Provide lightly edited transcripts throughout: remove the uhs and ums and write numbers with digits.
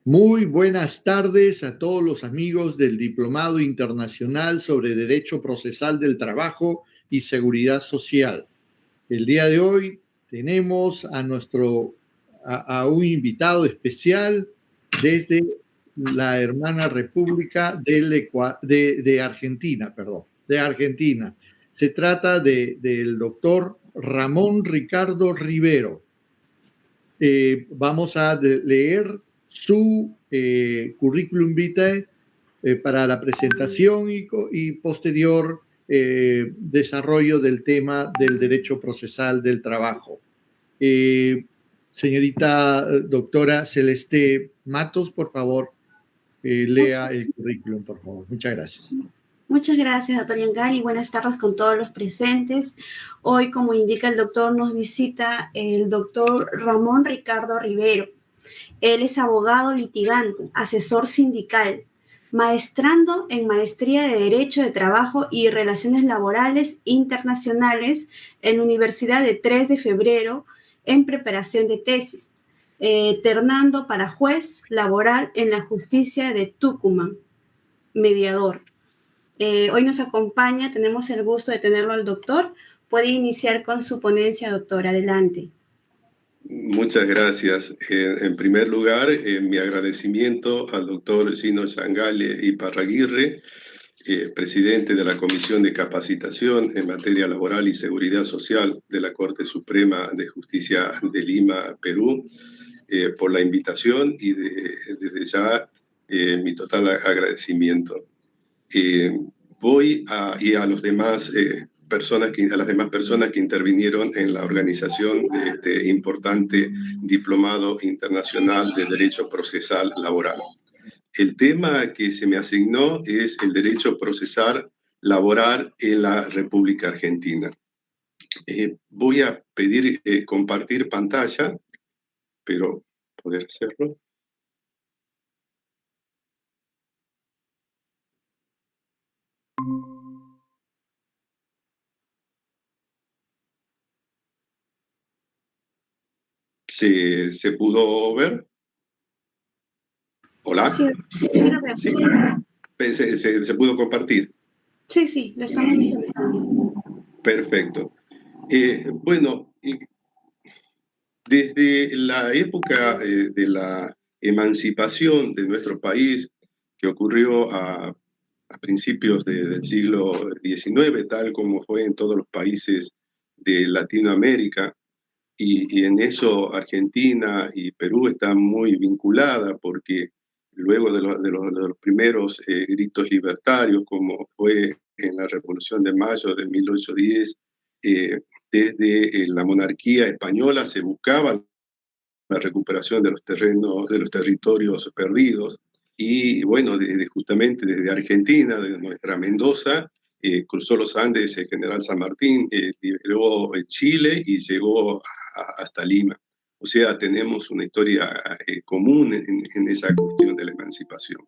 Muy buenas tardes a todos los amigos del Diplomado Internacional sobre Derecho Procesal del Trabajo y Seguridad Social. El día de hoy tenemos a un invitado especial desde la hermana República de Argentina, de Argentina. Se trata del doctor Ramón Ricardo Rivero. Vamos a leer su currículum vitae para la presentación y posterior desarrollo del tema del derecho procesal del trabajo. Señorita doctora Celeste Matos, por favor, lea el currículum, por favor. Muchas gracias. Muchas gracias, doctor Yangal, y buenas tardes con todos los presentes. Hoy, como indica el doctor, nos visita el doctor Ramón Ricardo Rivero. Él es abogado litigante, asesor sindical, maestrando en Maestría de Derecho de Trabajo y Relaciones Laborales Internacionales en la Universidad de 3 de Febrero en preparación de tesis, ternando para juez laboral en la justicia de Tucumán, mediador. Hoy nos acompaña, tenemos el gusto de tenerlo al doctor. Puede iniciar con su ponencia, doctor. Adelante. Muchas gracias. En primer lugar, mi agradecimiento al doctor Gino Yangale Iparraguirre, presidente de la Comisión de Capacitación en Materia Laboral y Seguridad Social de la Corte Suprema de Justicia de Lima, Perú, por la invitación y desde ya mi total agradecimiento. Y a las demás personas que intervinieron en la organización de este importante diplomado internacional de Derecho Procesal Laboral. El tema que se me asignó es el derecho procesal laboral en la República Argentina. Voy a pedir compartir pantalla, pero poder hacerlo. ¿Se pudo ver? ¿Hola? Sí, sí. ¿Se pudo compartir? Sí, lo estamos visualizando. Perfecto. Bueno, desde la época de la emancipación de nuestro país, que ocurrió a principios del siglo XIX, tal como fue en todos los países de Latinoamérica, y en eso Argentina y Perú están muy vinculadas porque luego de los primeros gritos libertarios, como fue en la Revolución de Mayo de 1810, desde la monarquía española se buscaba la recuperación de los territorios perdidos. Y bueno, justamente desde Argentina, desde nuestra Mendoza, cruzó los Andes el general San Martín, liberó Chile y llegó hasta Lima. O sea, tenemos una historia común en esa cuestión de la emancipación.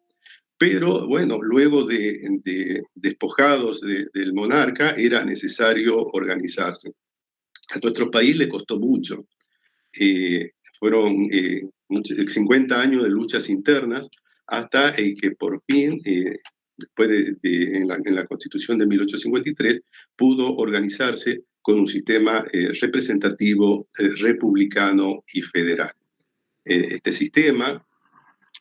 Pero bueno, luego de despojados del monarca, era necesario organizarse. A nuestro país le costó mucho. Fueron 50 años de luchas internas hasta que por fin, después en la Constitución de 1853, pudo organizarse con un sistema representativo, republicano y federal. Este sistema,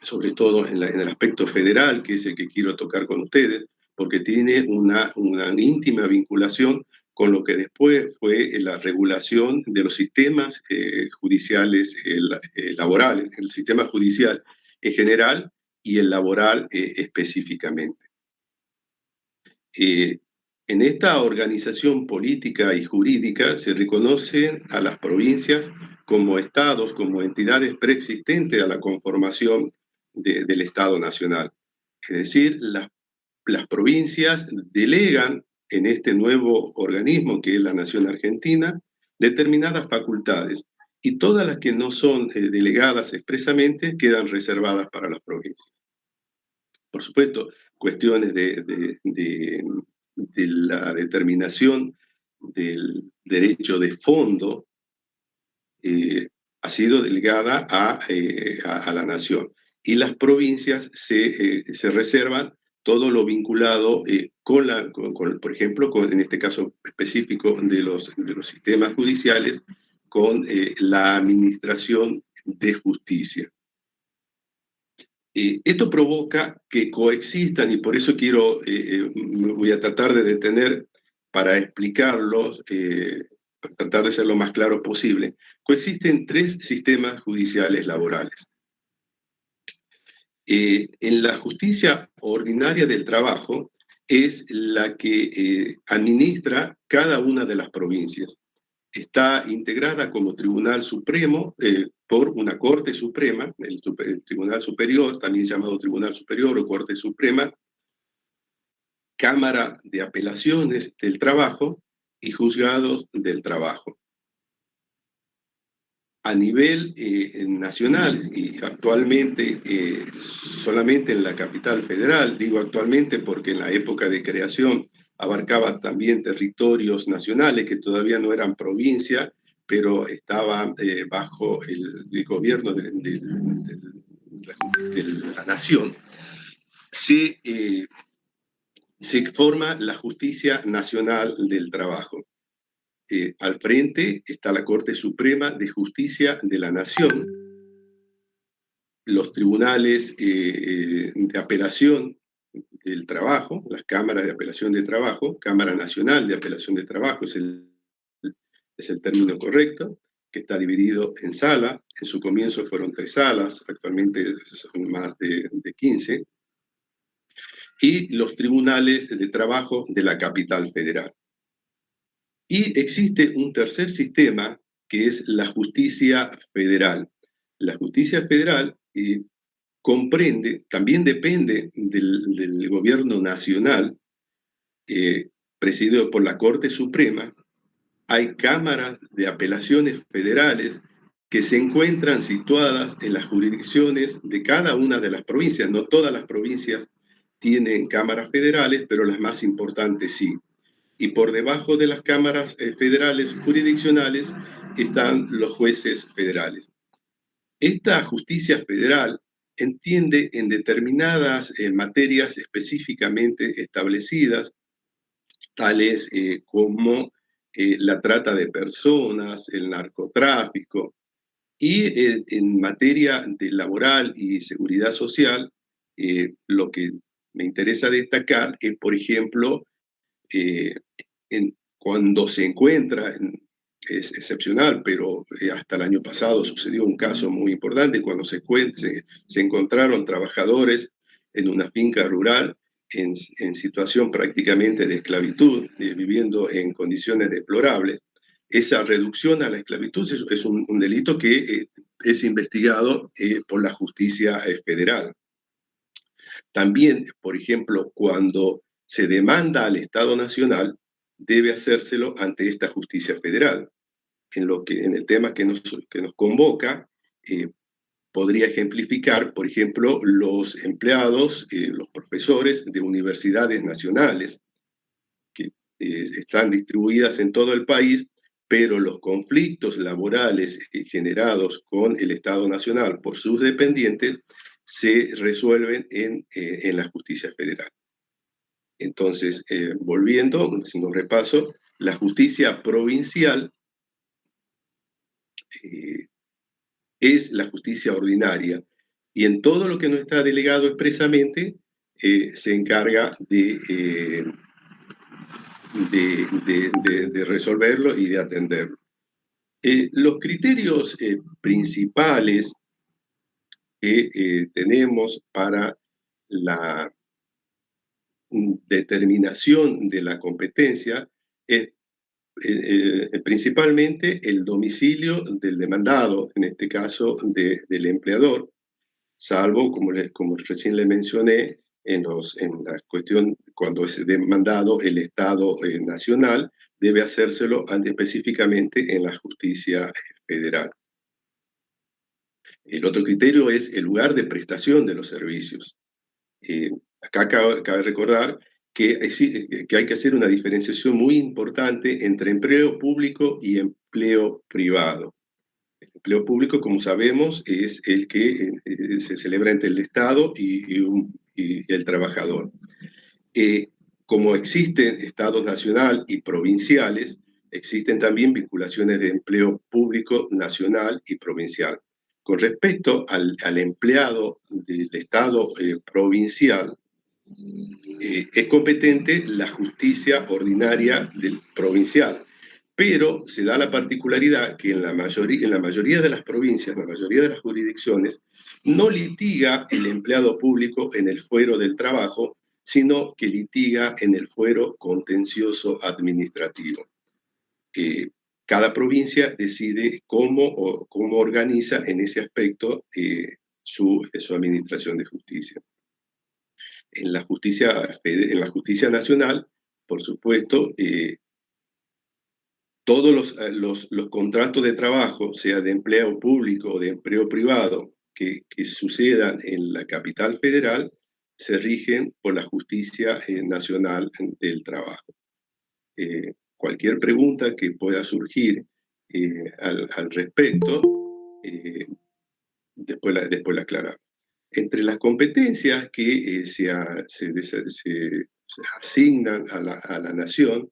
sobre todo en el aspecto federal, que es el que quiero tocar con ustedes, porque tiene una íntima vinculación con lo que después fue la regulación de los sistemas judiciales laborales, el sistema judicial en general y el laboral específicamente. En esta organización política y jurídica se reconocen a las provincias como estados, como entidades preexistentes a la conformación del Estado Nacional. Es decir, las provincias delegan en este nuevo organismo que es la Nación Argentina determinadas facultades y todas las que no son delegadas expresamente quedan reservadas para las provincias. Por supuesto, cuestiones de de la determinación del derecho de fondo ha sido delegada a la nación. Y las provincias se reservan todo lo vinculado por ejemplo, en este caso específico de los sistemas judiciales, con la administración de justicia. Esto provoca que coexistan, y por eso voy a tratar de detener para explicarlos, para tratar de ser lo más claro posible. Coexisten tres sistemas judiciales laborales. En la justicia ordinaria del trabajo es la que administra cada una de las provincias. Está integrada como Tribunal Supremo por una Corte Suprema, el Tribunal Superior, también llamado Tribunal Superior o Corte Suprema, Cámara de Apelaciones del Trabajo y Juzgados del Trabajo. A nivel nacional, y actualmente solamente en la capital federal, digo actualmente porque en la época de creación abarcaba también territorios nacionales que todavía no eran provincia, pero estaban bajo el gobierno de la nación, se forma la Justicia Nacional del Trabajo. Al frente está la Corte Suprema de Justicia de la Nación, los tribunales de apelación del trabajo, las cámaras de apelación de trabajo, Cámara Nacional de Apelación de Trabajo es el término correcto, que está dividido en sala. En su comienzo fueron 3 salas, actualmente son más de 15, y los tribunales de trabajo de la capital federal. Y existe un tercer sistema que es la justicia federal. La justicia federal comprende, también depende del gobierno nacional, presidido por la Corte Suprema. Hay cámaras de apelaciones federales que se encuentran situadas en las jurisdicciones de cada una de las provincias. No todas las provincias tienen cámaras federales, pero las más importantes sí. Y por debajo de las cámaras federales jurisdiccionales están los jueces federales. Esta justicia federal entiende en determinadas materias específicamente establecidas, tales como la trata de personas, el narcotráfico, y en materia de laboral y seguridad social, lo que me interesa destacar es, por ejemplo, cuando se encuentra, es excepcional, pero hasta el año pasado sucedió un caso muy importante, cuando se encontraron trabajadores en una finca rural en situación prácticamente de esclavitud, viviendo en condiciones deplorables. Esa reducción a la esclavitud es un delito que es investigado por la justicia federal. También, por ejemplo, cuando se demanda al Estado Nacional, debe hacérselo ante esta justicia federal. En el tema que nos convoca, podría ejemplificar, por ejemplo, los empleados, los profesores de universidades nacionales, que están distribuidas en todo el país, pero los conflictos laborales generados con el Estado Nacional por sus dependientes se resuelven en la justicia federal. Entonces, volviendo, haciendo un repaso, la justicia provincial es la justicia ordinaria, y en todo lo que no está delegado expresamente se encarga de resolverlo y de atenderlo. Los criterios principales que tenemos para la determinación de la competencia es principalmente el domicilio del demandado, en este caso del empleador, salvo, como recién le mencioné, en la cuestión, cuando es demandado el Estado nacional, debe hacérselo específicamente en la justicia federal. El otro criterio es el lugar de prestación de los servicios. Acá cabe recordar que hay que hacer una diferenciación muy importante entre empleo público y empleo privado. El empleo público, como sabemos, es el que se celebra entre el Estado y el trabajador. Como existen estados nacional y provinciales, existen también vinculaciones de empleo público nacional y provincial. Con respecto al empleado del estado provincial, es competente la justicia ordinaria del provincial, pero se da la particularidad que en la mayoría de las provincias, en la mayoría de las jurisdicciones, no litiga el empleado público en el fuero del trabajo, sino que litiga en el fuero contencioso administrativo. Cada provincia decide cómo organiza en ese aspecto su administración de justicia. En la justicia nacional, por supuesto, todos los contratos de trabajo, sea de empleo público o de empleo privado, que sucedan en la capital federal, se rigen por la justicia nacional del trabajo. Cualquier pregunta que pueda surgir al respecto, después la aclaramos. Entre las competencias que se asignan a la nación,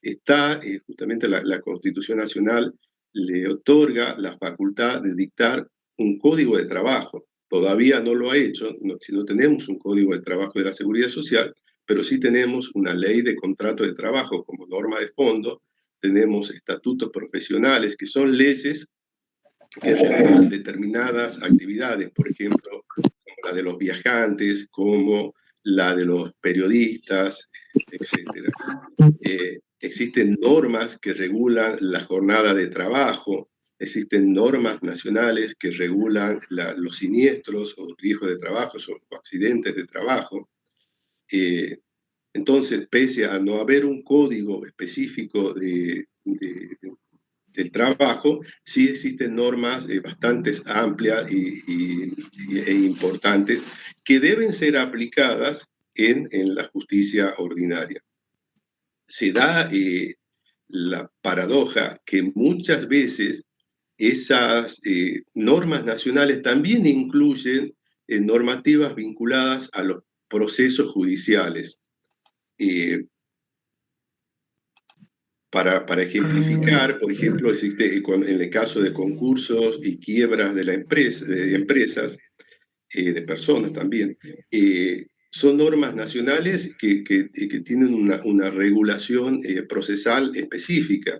está justamente la Constitución Nacional le otorga la facultad de dictar un código de trabajo. Todavía no lo ha hecho, si no tenemos un código de trabajo de la Seguridad Social, pero sí tenemos una ley de contrato de trabajo como norma de fondo, tenemos estatutos profesionales que son leyes que regulan determinadas actividades, por ejemplo, como la de los viajantes, como la de los periodistas, etc. Existen normas que regulan la jornada de trabajo, existen normas nacionales que regulan los siniestros o riesgos de trabajo o accidentes de trabajo. Entonces, pese a no haber un código específico del trabajo, sí existen normas bastante amplias e importantes que deben ser aplicadas en la justicia ordinaria. Se da la paradoja que muchas veces esas normas nacionales también incluyen normativas vinculadas a los procesos judiciales. Para ejemplificar, por ejemplo, existe en el caso de concursos y quiebras de empresas, de personas también, son normas nacionales que tienen una regulación procesal específica.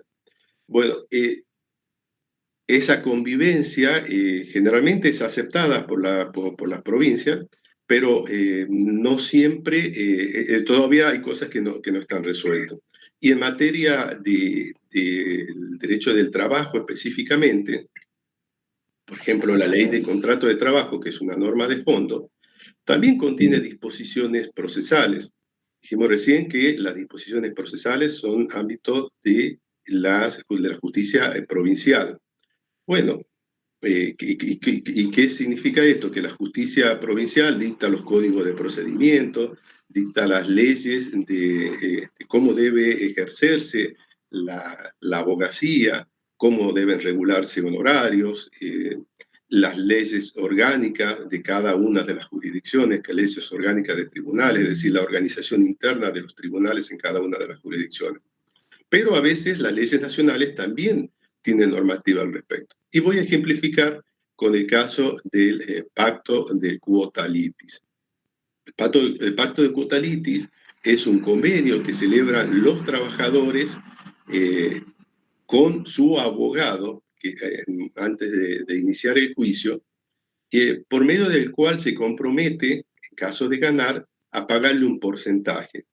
Bueno, esa convivencia generalmente es aceptada por las provincias, pero no siempre, todavía hay cosas que no están resueltas. Y en materia del derecho del trabajo específicamente, por ejemplo, la ley de contrato de trabajo, que es una norma de fondo, también contiene disposiciones procesales. Dijimos recién que las disposiciones procesales son ámbito de la justicia provincial. Bueno, ¿y qué significa esto? Que la justicia provincial dicta los códigos de procedimiento, dicta las leyes de cómo debe ejercerse la abogacía, cómo deben regularse honorarios, las leyes orgánicas de cada una de las jurisdicciones, que leyes orgánicas de tribunales, es decir, la organización interna de los tribunales en cada una de las jurisdicciones. Pero a veces las leyes nacionales también tienen normativa al respecto. Y voy a ejemplificar con el caso del pacto de quota litis. El pacto de quota litis es un convenio que celebran los trabajadores con su abogado antes de iniciar el juicio, por medio del cual se compromete, en caso de ganar, a pagarle un porcentaje.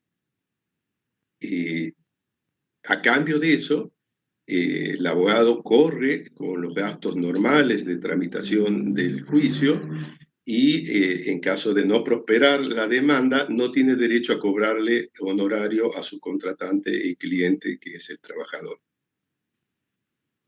A cambio de eso, el abogado corre con los gastos normales de tramitación del juicio y en caso de no prosperar la demanda, no tiene derecho a cobrarle honorario a su contratante y cliente, que es el trabajador.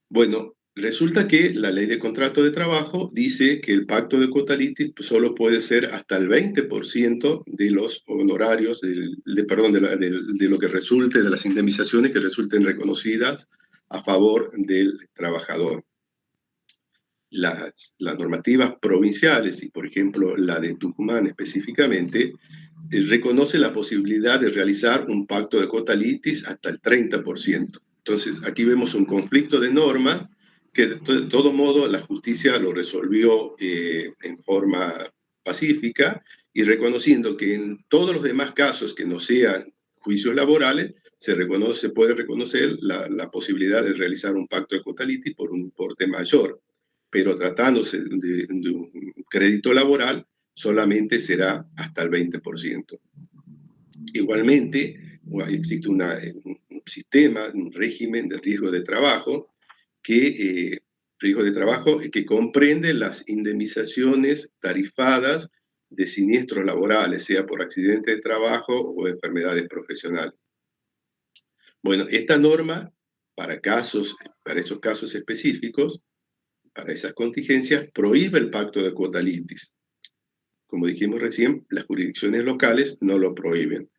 Bueno, resulta que la ley de contrato de trabajo dice que el pacto de cuota litis solo puede ser hasta el 20% de los honorarios, de lo que resulte, de las indemnizaciones que resulten reconocidas a favor del trabajador. Las normativas provinciales, y por ejemplo la de Tucumán específicamente, reconoce la posibilidad de realizar un pacto de cuota litis hasta el 30%. Entonces, aquí vemos un conflicto de normas que de todo modo la justicia lo resolvió en forma pacífica y reconociendo que en todos los demás casos que no sean juicios laborales, se puede reconocer la posibilidad de realizar un pacto de cuota litis por un importe mayor, pero tratándose de un crédito laboral, solamente será hasta el 20%. Igualmente, existe un sistema, un régimen de riesgo de trabajo que comprende las indemnizaciones tarifadas de siniestros laborales, sea por accidente de trabajo o enfermedades profesionales. Bueno, esta norma, para esos casos específicos, para esas contingencias, prohíbe el pacto de cuota litis. Como dijimos recién, las jurisdicciones locales no lo prohíben.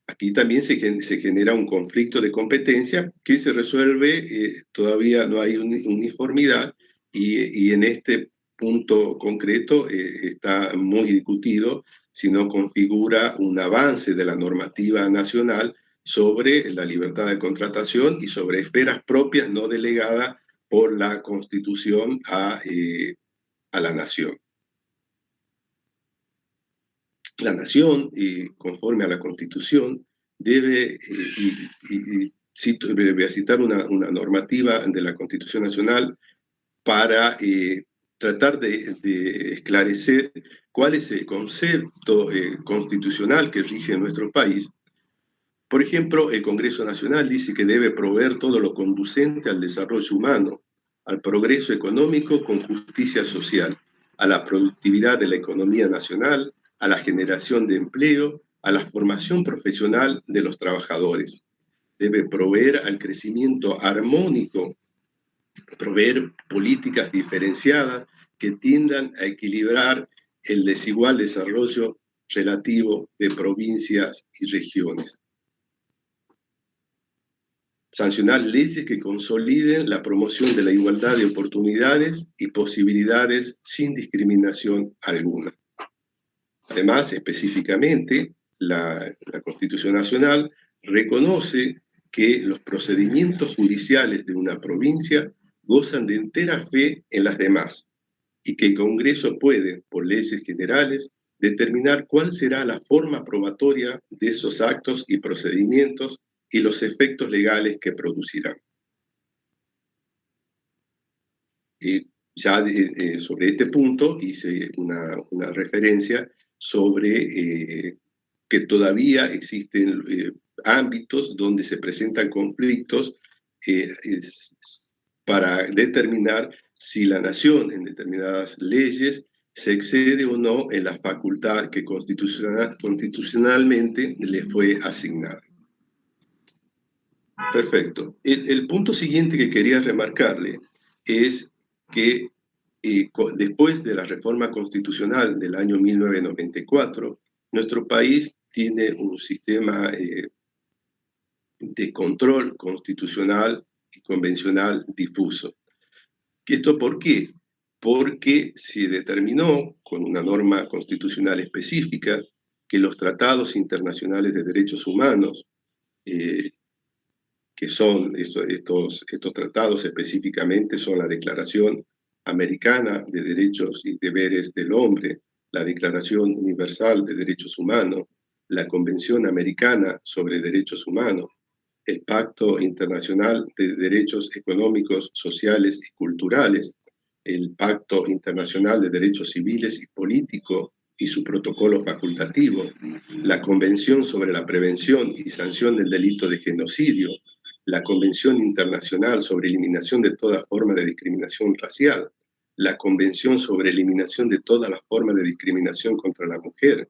Aquí también se genera un conflicto de competencia que se resuelve, todavía no hay uniformidad, y en este punto concreto está muy discutido si no configura un avance de la normativa nacional sobre la libertad de contratación y sobre esferas propias no delegadas por la Constitución a la nación. La nación, conforme a la Constitución, debe, voy a citar una normativa de la Constitución Nacional para tratar de esclarecer cuál es el concepto constitucional que rige nuestro país. Por ejemplo, el Congreso Nacional dice que debe proveer todo lo conducente al desarrollo humano, al progreso económico con justicia social, a la productividad de la economía nacional, a la generación de empleo, a la formación profesional de los trabajadores. Debe proveer al crecimiento armónico, proveer políticas diferenciadas que tiendan a equilibrar el desigual desarrollo relativo de provincias y regiones. Sancionar leyes que consoliden la promoción de la igualdad de oportunidades y posibilidades sin discriminación alguna. Además, específicamente, la Constitución Nacional reconoce que los procedimientos judiciales de una provincia gozan de entera fe en las demás y que el Congreso puede, por leyes generales, determinar cuál será la forma probatoria de esos actos y procedimientos y los efectos legales que producirán. Sobre este punto hice una referencia sobre que todavía existen ámbitos donde se presentan conflictos para determinar si la nación en determinadas leyes se excede o no en la facultad que constitucionalmente le fue asignada. Perfecto. El punto siguiente que quería remarcarle es que después de la reforma constitucional del año 1994, nuestro país tiene un sistema de control constitucional y convencional difuso. ¿Esto por qué? Porque se determinó con una norma constitucional específica que los tratados internacionales de derechos humanos, que son estos tratados específicamente, son la Declaración Americana de Derechos y Deberes del Hombre, la Declaración Universal de Derechos Humanos, la Convención Americana sobre Derechos Humanos, el Pacto Internacional de Derechos Económicos, Sociales y Culturales, el Pacto Internacional de Derechos Civiles y Políticos y su protocolo facultativo, la Convención sobre la Prevención y Sanción del Delito de Genocidio, la Convención Internacional sobre Eliminación de toda forma de discriminación racial, la Convención sobre Eliminación de toda la forma de discriminación contra la mujer,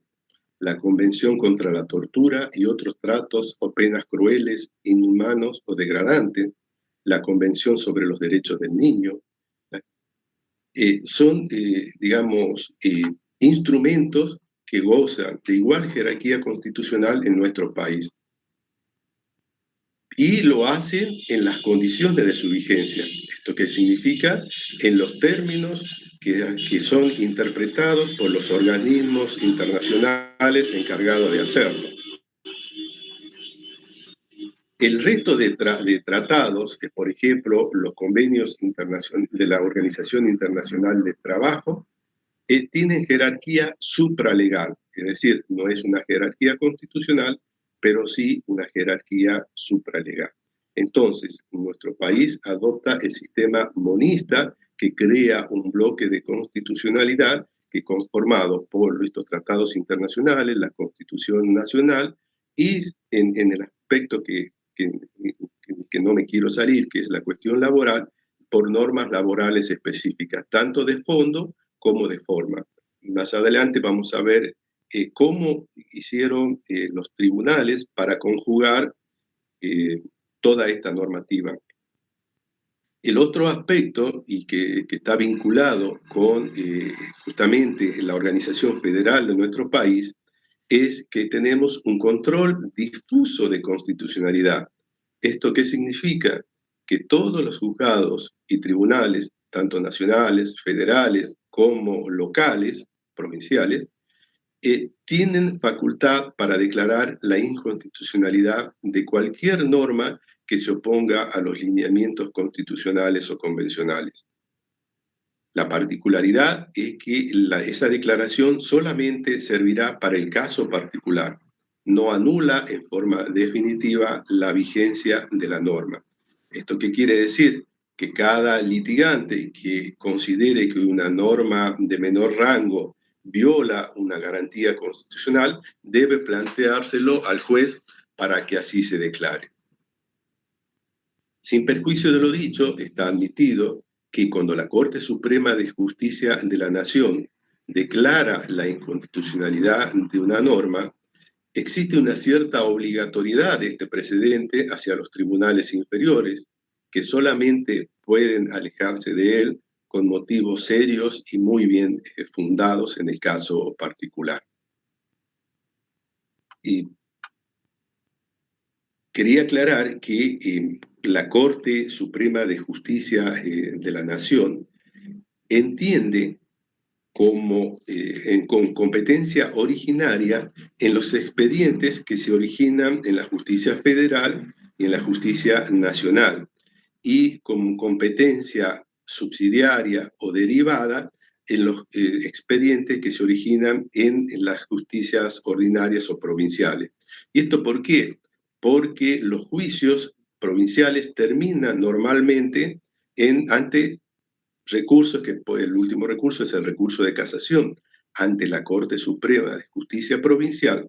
la Convención contra la Tortura y otros tratos o penas crueles, inhumanos o degradantes, la Convención sobre los Derechos del Niño, son, digamos, instrumentos que gozan de igual jerarquía constitucional en nuestro país. Y lo hacen en las condiciones de su vigencia. ¿Esto qué significa? En los términos que son interpretados por los organismos internacionales encargados de hacerlo. El resto de tratados, que por ejemplo los convenios de la Organización Internacional de Trabajo, tienen jerarquía supralegal, es decir, no es una jerarquía constitucional, pero sí una jerarquía supralegal. Entonces, nuestro país adopta el sistema monista, que crea un bloque de constitucionalidad que conformado por estos tratados internacionales, la Constitución Nacional, y en el aspecto que no me quiero salir, que es la cuestión laboral, por normas laborales específicas, tanto de fondo como de forma. Más adelante vamos a ver cómo hicieron los tribunales para conjugar toda esta normativa. El otro aspecto, y que está vinculado con justamente la organización federal de nuestro país, es que tenemos un control difuso de constitucionalidad. ¿Esto qué significa? Que todos los juzgados y tribunales, tanto nacionales, federales, como locales, provinciales, tienen facultad para declarar la inconstitucionalidad de cualquier norma que se oponga a los lineamientos constitucionales o convencionales. La particularidad es que esa declaración solamente servirá para el caso particular, no anula en forma definitiva la vigencia de la norma. ¿Esto qué quiere decir? Que cada litigante que considere que una norma de menor rango viola una garantía constitucional debe planteárselo al juez para que así se declare. Sin perjuicio de lo dicho, está admitido que cuando la Corte Suprema de Justicia de la Nación declara la inconstitucionalidad de una norma, existe una cierta obligatoriedad de este precedente hacia los tribunales inferiores, que solamente pueden alejarse de él con motivos serios y muy bien fundados en el caso particular. Y quería aclarar que la Corte Suprema de Justicia de la Nación entiende como con competencia originaria en los expedientes que se originan en la justicia federal y en la justicia nacional, y con competencia subsidiaria o derivada en los expedientes que se originan en las justicias ordinarias o provinciales. ¿Y esto por qué? Porque los juicios provinciales terminan normalmente ante recursos, que el último recurso es el recurso de casación ante la Corte Suprema de Justicia Provincial,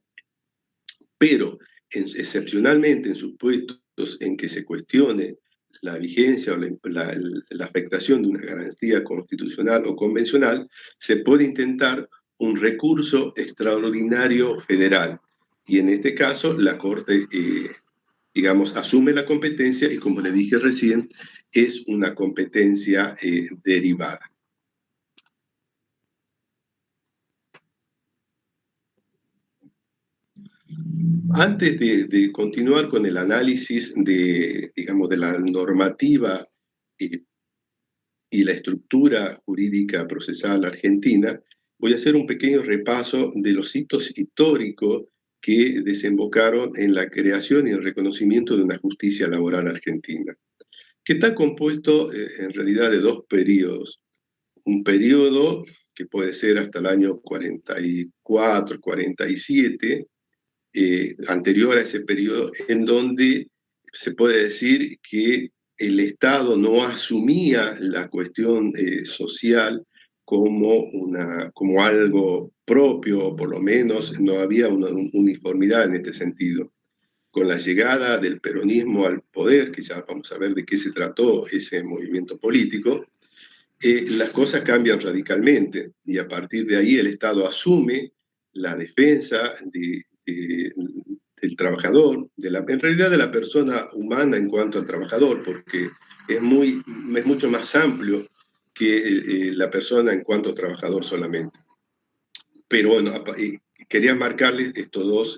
pero excepcionalmente en supuestos en que se cuestione la vigencia o la afectación de una garantía constitucional o convencional, se puede intentar un recurso extraordinario federal. Y en este caso, la Corte, digamos, asume la competencia y, como le dije recién, es una competencia derivada. Antes de continuar con el análisis digamos, de la normativa y la estructura jurídica procesal argentina, voy a hacer un pequeño repaso de los hitos históricos que desembocaron en la creación y el reconocimiento de una justicia laboral argentina, que está compuesto en realidad de dos periodos. Un periodo que puede ser hasta el año 44, 47, anterior a ese periodo, en donde se puede decir que el Estado no asumía la cuestión social como algo propio, o por lo menos no había una uniformidad en este sentido. Con la llegada del peronismo al poder, que ya vamos a ver de qué se trató ese movimiento político, las cosas cambian radicalmente, y a partir de ahí el Estado asume la defensa del trabajador, en realidad de la persona humana en cuanto al trabajador, porque es mucho más amplio que la persona en cuanto trabajador solamente. Pero bueno, quería marcarles estas dos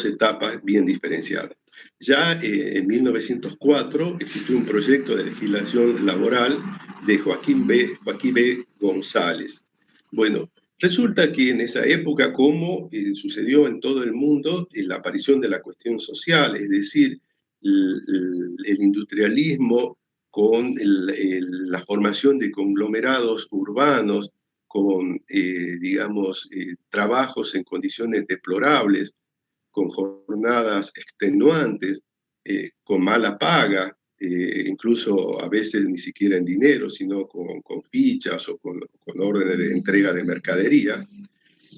etapas bien diferenciadas. Ya en 1904 existió un proyecto de legislación laboral de Joaquín B. González. Bueno, resulta que en esa época, como sucedió en todo el mundo, la aparición de la cuestión social, es decir, el industrialismo con la formación de conglomerados urbanos, con, digamos, trabajos en condiciones deplorables, con jornadas extenuantes, con mala paga, incluso a veces ni siquiera en dinero, sino con fichas o con órdenes de entrega de mercadería,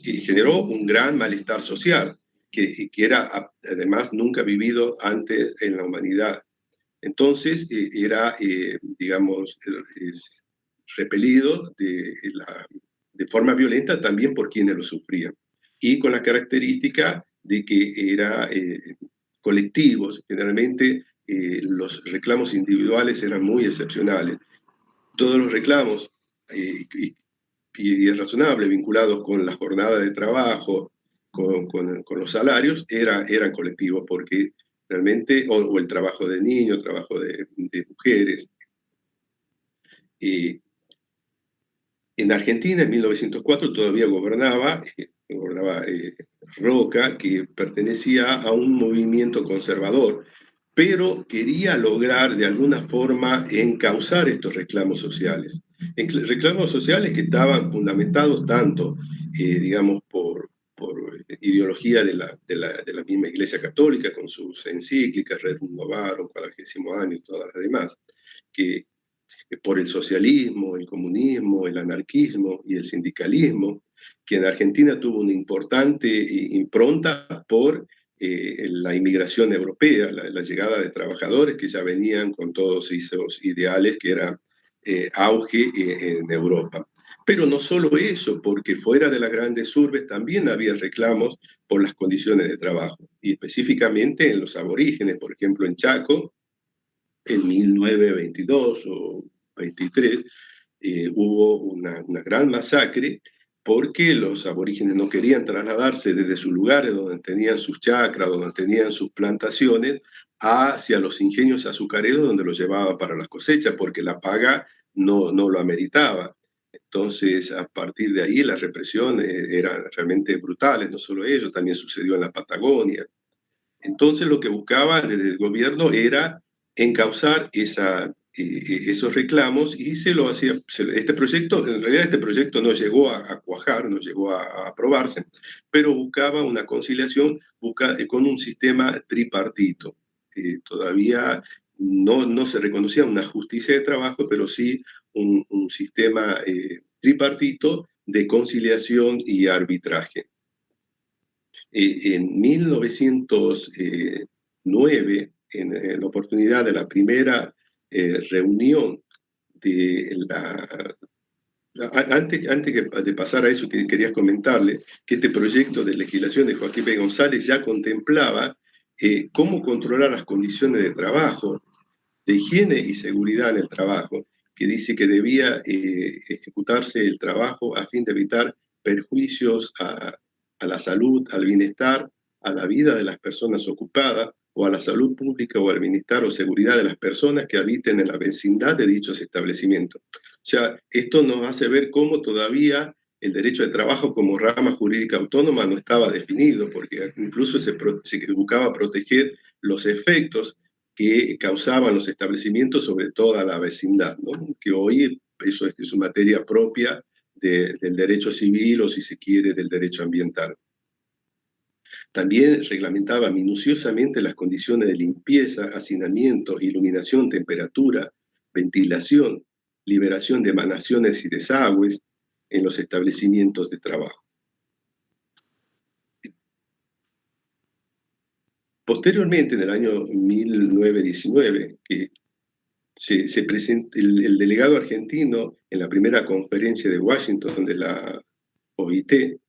generó un gran malestar social, que era además nunca vivido antes en la humanidad. Entonces era, digamos, repelido de forma violenta también por quienes lo sufrían, y con la característica de que era colectivos. Generalmente los reclamos individuales eran muy excepcionales. Todos los reclamos, y es razonable, vinculados con la jornada de trabajo, con los salarios, eran colectivos, porque realmente, o el trabajo de niños, trabajo de mujeres. En Argentina, en 1904, todavía gobernaba Roca, que pertenecía a un movimiento conservador, pero quería lograr de alguna forma encauzar estos reclamos sociales. Reclamos sociales que estaban fundamentados tanto, digamos, por ideología de la misma Iglesia Católica, con sus encíclicas, Rerum Novarum, 40º año y todas las demás, que por el socialismo, el comunismo, el anarquismo y el sindicalismo, que en Argentina tuvo una importante impronta por la inmigración europea, la llegada de trabajadores que ya venían con todos esos ideales que eran auge en Europa. Pero no solo eso, porque fuera de las grandes urbes también había reclamos por las condiciones de trabajo, y específicamente en los aborígenes, por ejemplo en Chaco, en 1922 o 23, hubo una gran masacre porque los aborígenes no querían trasladarse desde sus lugares donde tenían sus chacras, donde tenían sus plantaciones, hacia los ingenios azucareros donde los llevaban para las cosechas, porque la paga no lo ameritaba. Entonces, a partir de ahí, las represiones eran realmente brutales, no solo ello, también sucedió en la Patagonia. Entonces, lo que buscaba desde el gobierno era encauzar esos reclamos, y se lo hacía. Este proyecto, en realidad este proyecto no llegó a cuajar, no llegó a aprobarse, pero buscaba una conciliación con un sistema tripartito. Todavía no se reconocía una justicia de trabajo, pero sí un sistema tripartito de conciliación y arbitraje. En 1909, en la oportunidad de la primera reunión de Antes de pasar a eso, que quería comentarle que este proyecto de legislación de Joaquín B. González ya contemplaba cómo controlar las condiciones de trabajo, de higiene y seguridad en el trabajo, que dice que debía ejecutarse el trabajo a fin de evitar perjuicios a la salud, al bienestar, a la vida de las personas ocupadas, o a la salud pública o al bienestar o seguridad de las personas que habiten en la vecindad de dichos establecimientos. O sea, esto nos hace ver cómo todavía el derecho de trabajo como rama jurídica autónoma no estaba definido, porque incluso se buscaba proteger los efectos que causaban los establecimientos sobre toda la vecindad, ¿no? Que hoy eso es una materia propia del derecho civil, o si se quiere, del derecho ambiental. También reglamentaba minuciosamente las condiciones de limpieza, hacinamiento, iluminación, temperatura, ventilación, liberación de emanaciones y desagües en los establecimientos de trabajo. Posteriormente, en el año 1919, se presentó el delegado argentino en la primera conferencia de Washington de la OIT,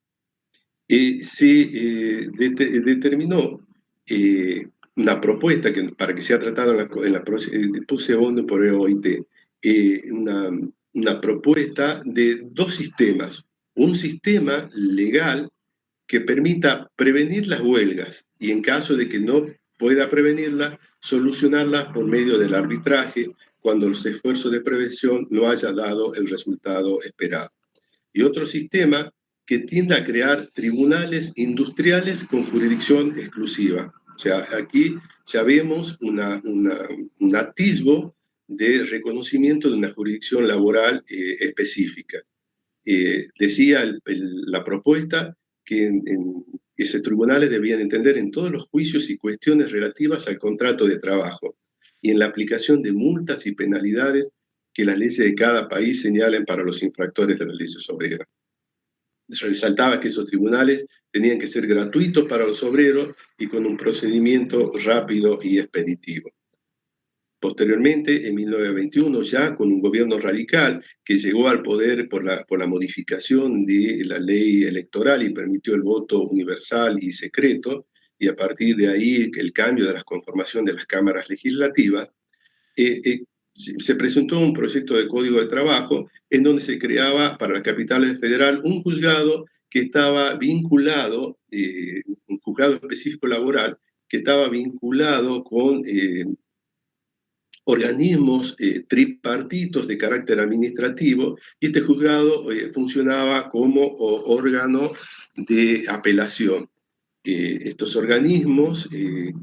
se determinó una propuesta para que sea tratada puse por el OIT, una propuesta de dos sistemas. Un sistema legal que permita prevenir las huelgas y en caso de que no pueda prevenirlas, solucionarlas por medio del arbitraje cuando los esfuerzos de prevención no hayan dado el resultado esperado. Y otro sistema que tiende a crear tribunales industriales con jurisdicción exclusiva. O sea, aquí ya vemos un atisbo de reconocimiento de una jurisdicción laboral específica. Decía la propuesta que en esos tribunales debían entender en todos los juicios y cuestiones relativas al contrato de trabajo y en la aplicación de multas y penalidades que las leyes de cada país señalen para los infractores de las leyes obreras. Resaltaba que esos tribunales tenían que ser gratuitos para los obreros y con un procedimiento rápido y expeditivo. Posteriormente, en 1921, ya con un gobierno radical que llegó al poder por la modificación de la ley electoral y permitió el voto universal y secreto, y a partir de ahí el cambio de la conformación de las cámaras legislativas, se presentó un proyecto de código de trabajo en donde se creaba para la capital federal un juzgado que estaba vinculado, un juzgado específico laboral, que estaba vinculado con organismos tripartitos de carácter administrativo, y este juzgado funcionaba como órgano de apelación. Estos organismos,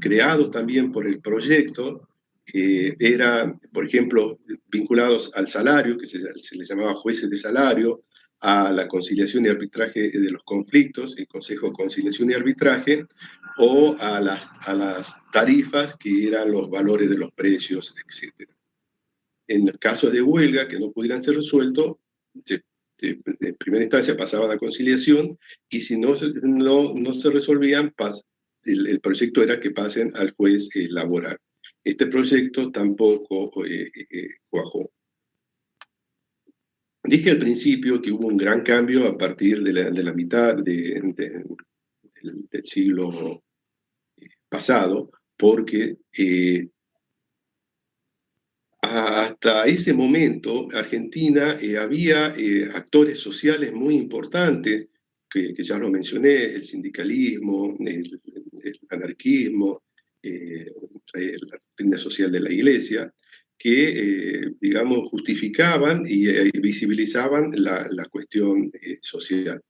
creados también por el proyecto, eran, por ejemplo, vinculados al salario, que se les llamaba jueces de salario, a la conciliación y arbitraje de los conflictos, el Consejo de Conciliación y Arbitraje, o a las tarifas, que eran los valores de los precios, etc. En casos de huelga que no pudieran ser resueltos, en primera instancia pasaban a conciliación, y si no se resolvían, el proyecto era que pasen al juez laboral. Este proyecto tampoco cuajó. Dije al principio que hubo un gran cambio a partir de la mitad del siglo pasado, porque hasta ese momento Argentina había actores sociales muy importantes, que ya lo mencioné: el sindicalismo, el anarquismo, la doctrina social de la Iglesia, que, digamos, justificaban y visibilizaban la cuestión social.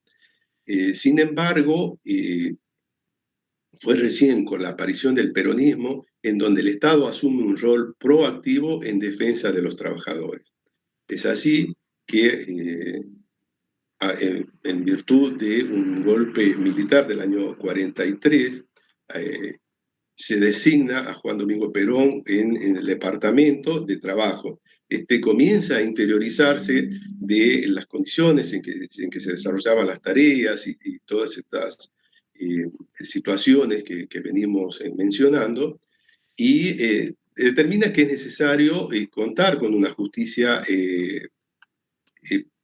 Sin embargo, fue recién con la aparición del peronismo en donde el Estado asume un rol proactivo en defensa de los trabajadores. Es así que, en virtud de un golpe militar del año 43, se designa a Juan Domingo Perón en el Departamento de Trabajo. Comienza a interiorizarse de las condiciones en que se desarrollaban las tareas y todas estas situaciones que venimos mencionando, y determina que es necesario contar con una justicia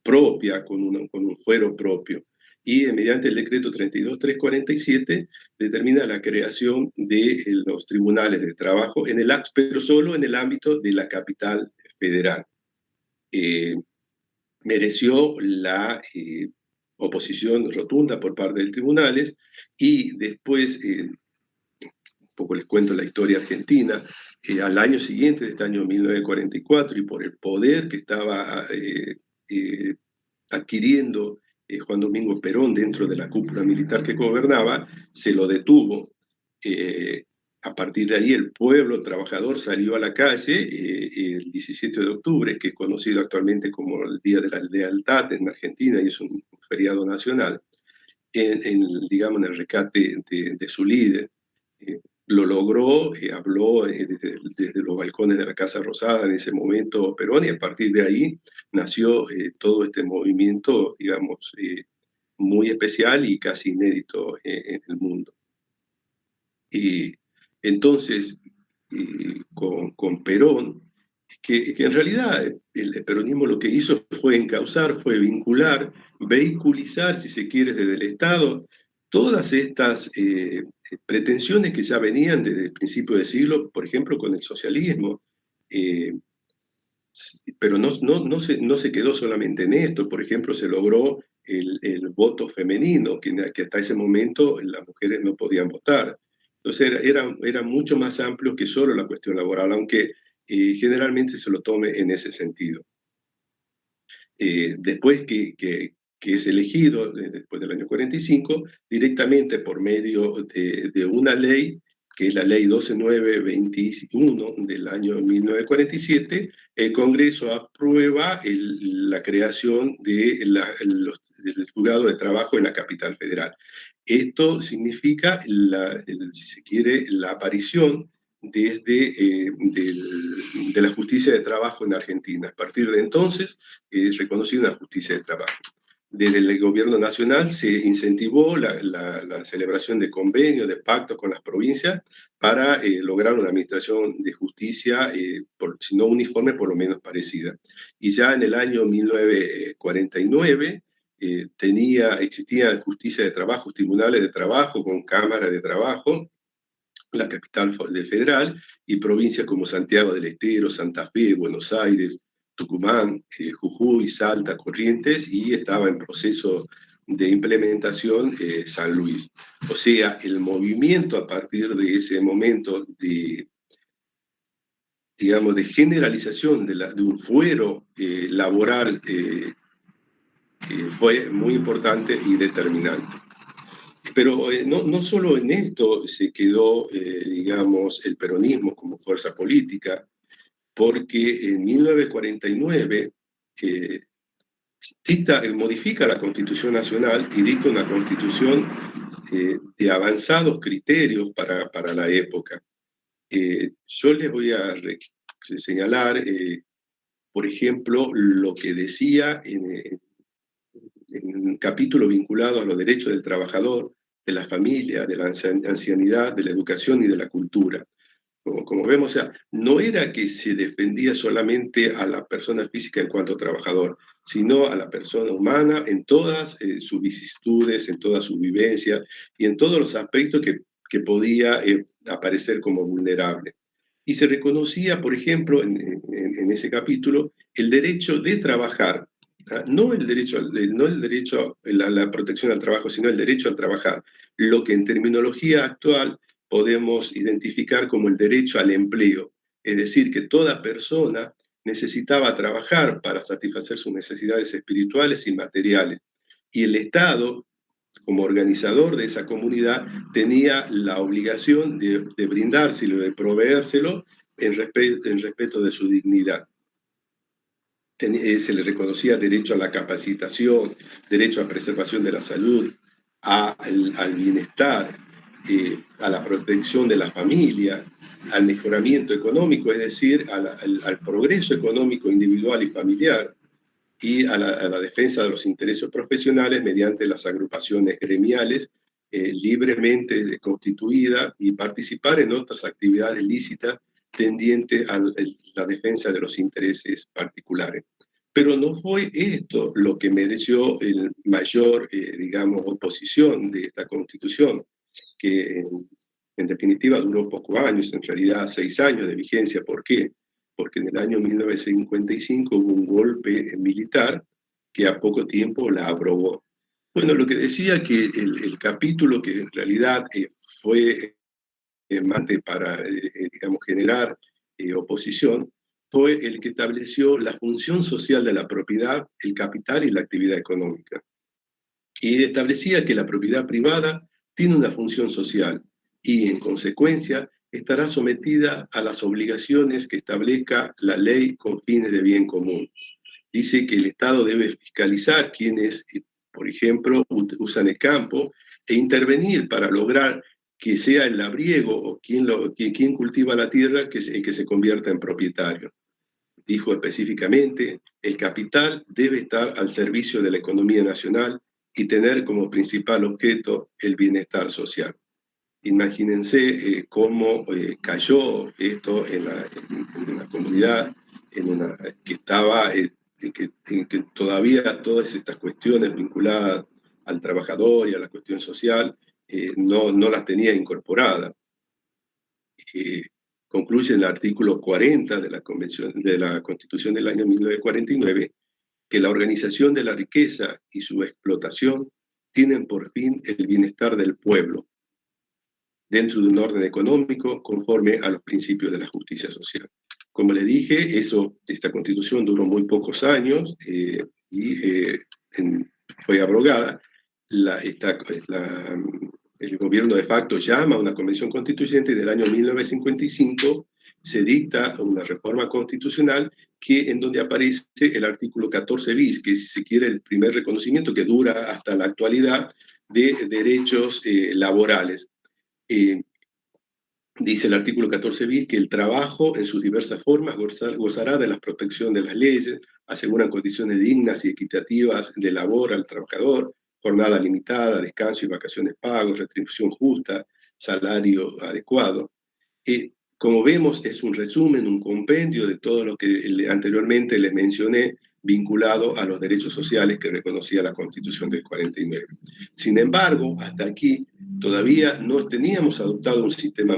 propia, con un fuero propio. Y mediante el decreto 32.347 determina la creación de los tribunales de trabajo, pero solo en el ámbito de la capital federal. Mereció la oposición rotunda por parte de tribunales, y después, un poco les cuento la historia argentina, al año siguiente, de este año 1944, y por el poder que estaba adquiriendo Juan Domingo Perón dentro de la cúpula militar que gobernaba, se lo detuvo. A partir de ahí el pueblo trabajador salió a la calle el 17 de octubre, que es conocido actualmente como el Día de la Lealtad en Argentina, y es un feriado nacional, digamos, en el rescate de su líder. Lo logró, habló desde los balcones de la Casa Rosada en ese momento Perón, y a partir de ahí nació todo este movimiento, digamos, muy especial y casi inédito en el mundo. Y entonces, con Perón, que en realidad el peronismo lo que hizo fue encauzar, fue vincular, vehiculizar, si se quiere, desde el Estado, todas estas pretensiones que ya venían desde el principio del siglo, por ejemplo, con el socialismo. pero no se quedó solamente en esto. Por ejemplo, se logró el voto femenino, que hasta ese momento las mujeres no podían votar. Entonces era mucho más amplio que solo la cuestión laboral, aunque generalmente se lo tome en ese sentido. Después que es elegido, después del año 45, directamente por medio de una ley, que es la ley 12921 del año 1947, el Congreso aprueba la creación del juzgado de trabajo en la capital federal. Esto significa, si se quiere, la aparición de la justicia de trabajo en Argentina. A partir de entonces es reconocida una justicia de trabajo. Desde el gobierno nacional se incentivó la celebración de convenios, de pactos con las provincias para lograr una administración de justicia, si no uniforme, por lo menos parecida. Y ya en el año 1949 existía justicia de trabajo, tribunales de trabajo con cámaras de trabajo, la capital federal, y provincias como Santiago del Estero, Santa Fe, Buenos Aires, Tucumán, Jujuy, Salta, Corrientes, y estaba en proceso de implementación San Luis. O sea, el movimiento a partir de ese momento digamos, de generalización de un fuero laboral fue muy importante y determinante. Pero no solo en esto se quedó, digamos, el peronismo como fuerza política, porque en 1949 modifica la Constitución Nacional y dicta una constitución de avanzados criterios para la época. Yo les voy a señalar, por ejemplo, lo que decía en un capítulo vinculado a los derechos del trabajador, de la familia, de la ancianidad, de la educación y de la cultura. Como vemos, o sea, no era que se defendía solamente a la persona física en cuanto trabajador, sino a la persona humana en todas sus vicisitudes, en toda su vivencia y en todos los aspectos que podía aparecer como vulnerable. Y se reconocía, por ejemplo, en ese capítulo, el derecho de trabajar, no el derecho a la protección al trabajo, sino el derecho a trabajar, lo que en terminología actual podemos identificar como el derecho al empleo, es decir, que toda persona necesitaba trabajar para satisfacer sus necesidades espirituales y materiales, y el Estado, como organizador de esa comunidad, tenía la obligación de brindárselo, de proveérselo en respeto de su dignidad. Se le reconocía derecho a la capacitación, derecho a preservación de la salud, al bienestar, a la protección de la familia, al mejoramiento económico, es decir, al progreso económico individual y familiar, y a la defensa de los intereses profesionales mediante las agrupaciones gremiales libremente constituidas y participar en otras actividades lícitas tendientes a la defensa de los intereses particulares. Pero no fue esto lo que mereció el mayor, digamos, oposición de esta Constitución, que en definitiva duró pocos años, en realidad 6 años de vigencia. ¿Por qué? Porque en el año 1955 hubo un golpe militar que a poco tiempo la abrogó. Bueno, lo que decía que el capítulo que en realidad fue para, digamos, generar oposición, fue el que estableció la función social de la propiedad, el capital y la actividad económica. Y establecía que la propiedad privada tiene una función social y, en consecuencia, estará sometida a las obligaciones que establezca la ley con fines de bien común. Dice que el Estado debe fiscalizar quienes, por ejemplo, usan el campo e intervenir para lograr que sea el labriego o quien cultiva la tierra el que se convierta en propietario. Dijo específicamente, el capital debe estar al servicio de la economía nacional y tener como principal objeto el bienestar social. Imagínense cómo cayó esto en una comunidad que estaba, que todavía todas estas cuestiones vinculadas al trabajador y a la cuestión social no las tenía incorporadas. concluye en el artículo 40 de la Constitución del año 1949, que la organización de la riqueza y su explotación tienen por fin el bienestar del pueblo, dentro de un orden económico conforme a los principios de la justicia social. Como le dije, esta Constitución duró muy pocos años fue abrogada. El gobierno de facto llama a una convención constituyente y del año 1955 se dicta una reforma constitucional en donde aparece el artículo 14 bis, que si se quiere el primer reconocimiento que dura hasta la actualidad de derechos laborales. Dice el artículo 14 bis que el trabajo en sus diversas formas gozará de la protección de las leyes, aseguran condiciones dignas y equitativas de labor al trabajador, jornada limitada, descanso y vacaciones pagos, retribución justa, salario adecuado. Como vemos, es un resumen, un compendio de todo lo que anteriormente les mencioné, vinculado a los derechos sociales que reconocía la Constitución del 49. Sin embargo, hasta aquí todavía no teníamos adoptado un sistema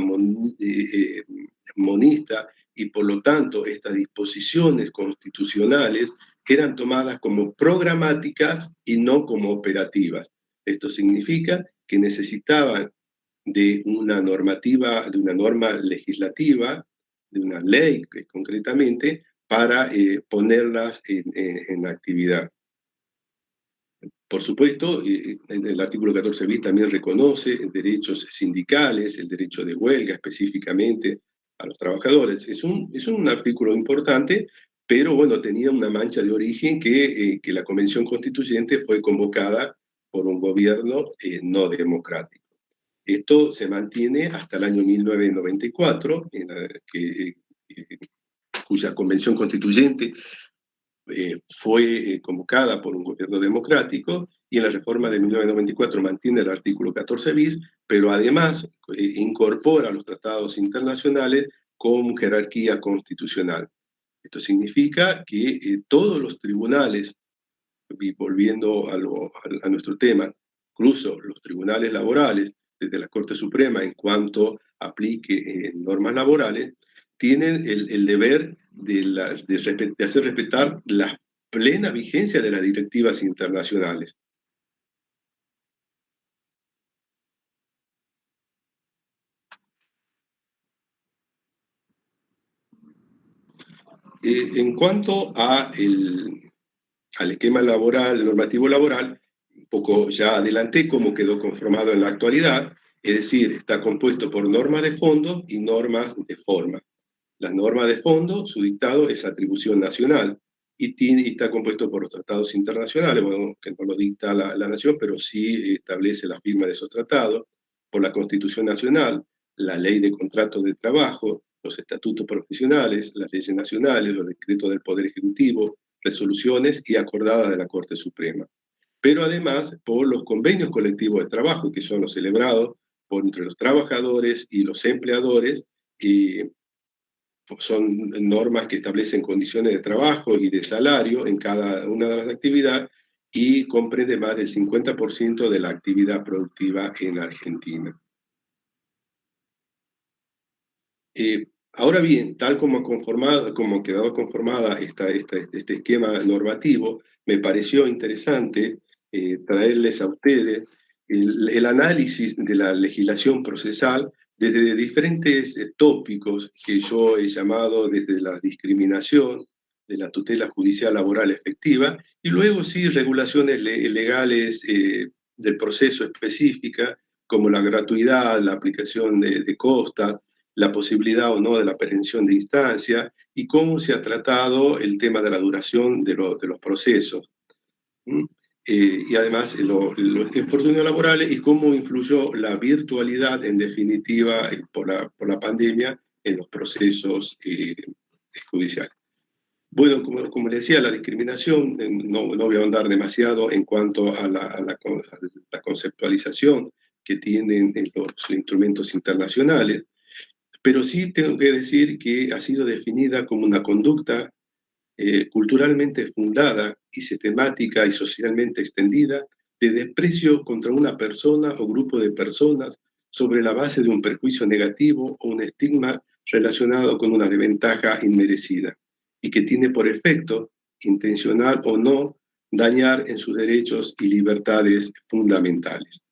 monista y por lo tanto estas disposiciones constitucionales eran tomadas como programáticas y no como operativas. Esto significa que necesitaban de una normativa, de una norma legislativa, de una ley concretamente, para ponerlas en actividad. Por supuesto, el artículo 14 bis también reconoce derechos sindicales, el derecho de huelga específicamente a los trabajadores. Es un artículo importante, pero bueno, tenía una mancha de origen que la Convención Constituyente fue convocada por un gobierno no democrático. Esto se mantiene hasta el año 1994, cuya Convención Constituyente fue convocada por un gobierno democrático, y en la reforma de 1994 mantiene el artículo 14 bis, pero además incorpora los tratados internacionales con jerarquía constitucional. Esto significa que todos los tribunales, volviendo a nuestro tema, incluso los tribunales laborales, desde la Corte Suprema en cuanto aplique normas laborales, tienen el deber de hacer respetar la plena vigencia de las directivas internacionales. En cuanto al esquema laboral, el normativo laboral, un poco ya adelanté cómo quedó conformado en la actualidad, es decir, está compuesto por normas de fondo y normas de forma. Las normas de fondo, su dictado es atribución nacional y está compuesto por los tratados internacionales, bueno, que no lo dicta la nación, pero sí establece la firma de esos tratados, por la Constitución Nacional, la Ley de Contratos de Trabajo, los estatutos profesionales, las leyes nacionales, los decretos del Poder Ejecutivo, resoluciones y acordadas de la Corte Suprema. Pero además por los convenios colectivos de trabajo, que son los celebrados entre los trabajadores y los empleadores, son normas que establecen condiciones de trabajo y de salario en cada una de las actividades y comprende más del 50% de la actividad productiva en Argentina. Ahora bien, tal como ha quedado conformada este esquema normativo, me pareció interesante traerles a ustedes el análisis de la legislación procesal desde diferentes tópicos que yo he llamado desde la discriminación, de la tutela judicial laboral efectiva, y luego sí regulaciones legales del proceso específica, como la gratuidad, la aplicación de costa, la posibilidad o no de la aprehensión de instancia, y cómo se ha tratado el tema de la duración de los procesos. Y además los infortunios laborales y cómo influyó la virtualidad, en definitiva, por la pandemia, en los procesos judiciales. Bueno, como le decía, la discriminación, no voy a ahondar demasiado en cuanto a la conceptualización que tienen los instrumentos internacionales, pero sí tengo que decir que ha sido definida como una conducta culturalmente fundada y sistemática y socialmente extendida de desprecio contra una persona o grupo de personas sobre la base de un perjuicio negativo o un estigma relacionado con una desventaja inmerecida y que tiene por efecto, intencional o no, dañar en sus derechos y libertades fundamentales.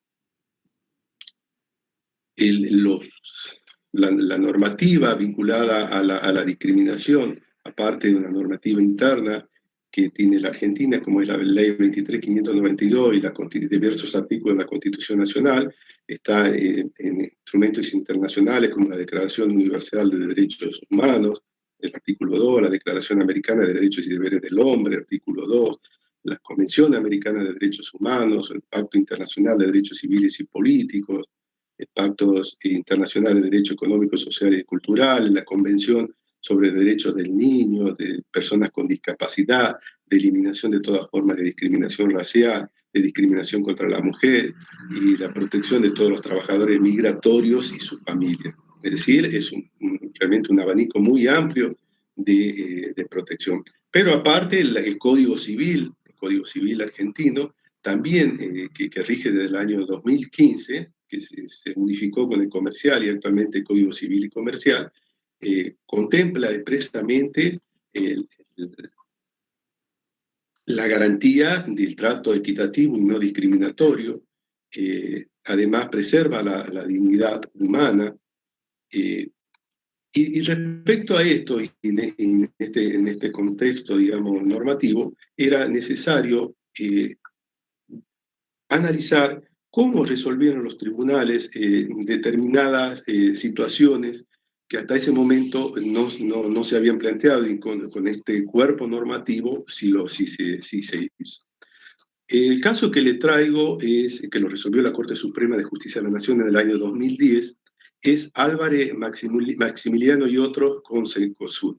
La normativa vinculada a la discriminación, aparte de una normativa interna que tiene la Argentina, como es la Ley 23.592 y diversos artículos de la Constitución Nacional, está en instrumentos internacionales como la Declaración Universal de Derechos Humanos, el artículo 2, la Declaración Americana de Derechos y Deberes del Hombre, artículo 2, la Convención Americana de Derechos Humanos, el Pacto Internacional de Derechos Civiles y Políticos, pactos internacionales de derechos económicos, sociales y culturales, la Convención sobre Derechos del Niño, de personas con discapacidad, de eliminación de todas formas de discriminación racial, de discriminación contra la mujer y la protección de todos los trabajadores migratorios y su familia. Es decir, es realmente un abanico muy amplio de protección. Pero aparte, el Código Civil argentino, también que rige desde el año 2015, que se unificó con el comercial y actualmente el Código Civil y Comercial, contempla expresamente la garantía del trato equitativo y no discriminatorio, además preserva la dignidad humana, y respecto a esto, en este contexto, digamos, normativo, era necesario analizar cómo resolvieron los tribunales determinadas situaciones que hasta ese momento no se habían planteado, y con este cuerpo normativo sí se hizo. El caso que le traigo es que lo resolvió la Corte Suprema de Justicia de la Nación en el año 2010, es Álvarez, Maximiliano y otros con Cencosud.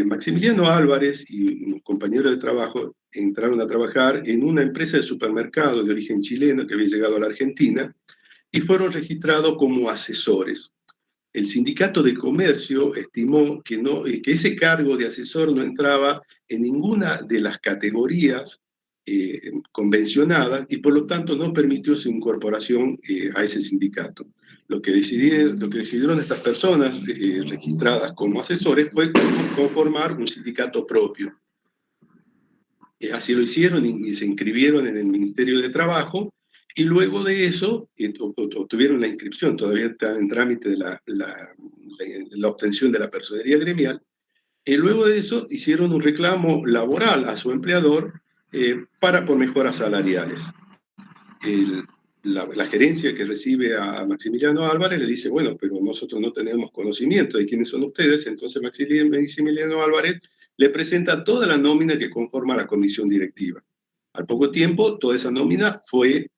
Maximiliano Álvarez y un compañero de trabajo entraron a trabajar en una empresa de supermercado de origen chileno que había llegado a la Argentina y fueron registrados como asesores. El Sindicato de Comercio estimó que ese cargo de asesor no entraba en ninguna de las categorías convencionadas y por lo tanto no permitió su incorporación a ese sindicato. Lo que decidieron estas personas registradas como asesores fue conformar un sindicato propio. Así lo hicieron y se inscribieron en el Ministerio de Trabajo, y luego de eso obtuvieron la inscripción, todavía está en trámite de la obtención de la personería gremial, y luego de eso hicieron un reclamo laboral a su empleador por mejoras salariales. La gerencia que recibe a Maximiliano Álvarez le dice, bueno, pero nosotros no tenemos conocimiento de quiénes son ustedes. Entonces Maximiliano Álvarez le presenta toda la nómina que conforma la comisión directiva. Al poco tiempo, toda esa nómina fue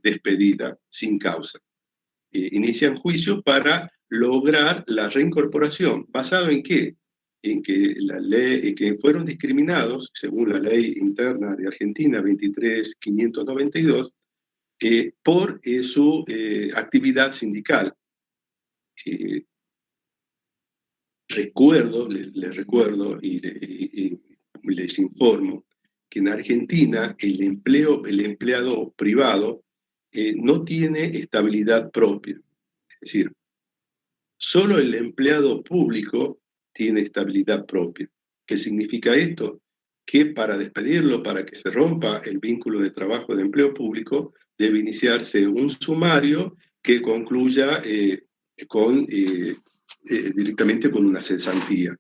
despedida sin causa. Inician juicio para lograr la reincorporación. ¿Basado en qué? En que fueron discriminados, según la ley interna de Argentina 23.592, por su actividad sindical. Les recuerdo y les informo que en Argentina el empleado privado no tiene estabilidad propia. Es decir, solo el empleado público tiene estabilidad propia. ¿Qué significa esto? Que para despedirlo, para que se rompa el vínculo de trabajo de empleo público, debe iniciarse un sumario que concluya directamente con una cesantía.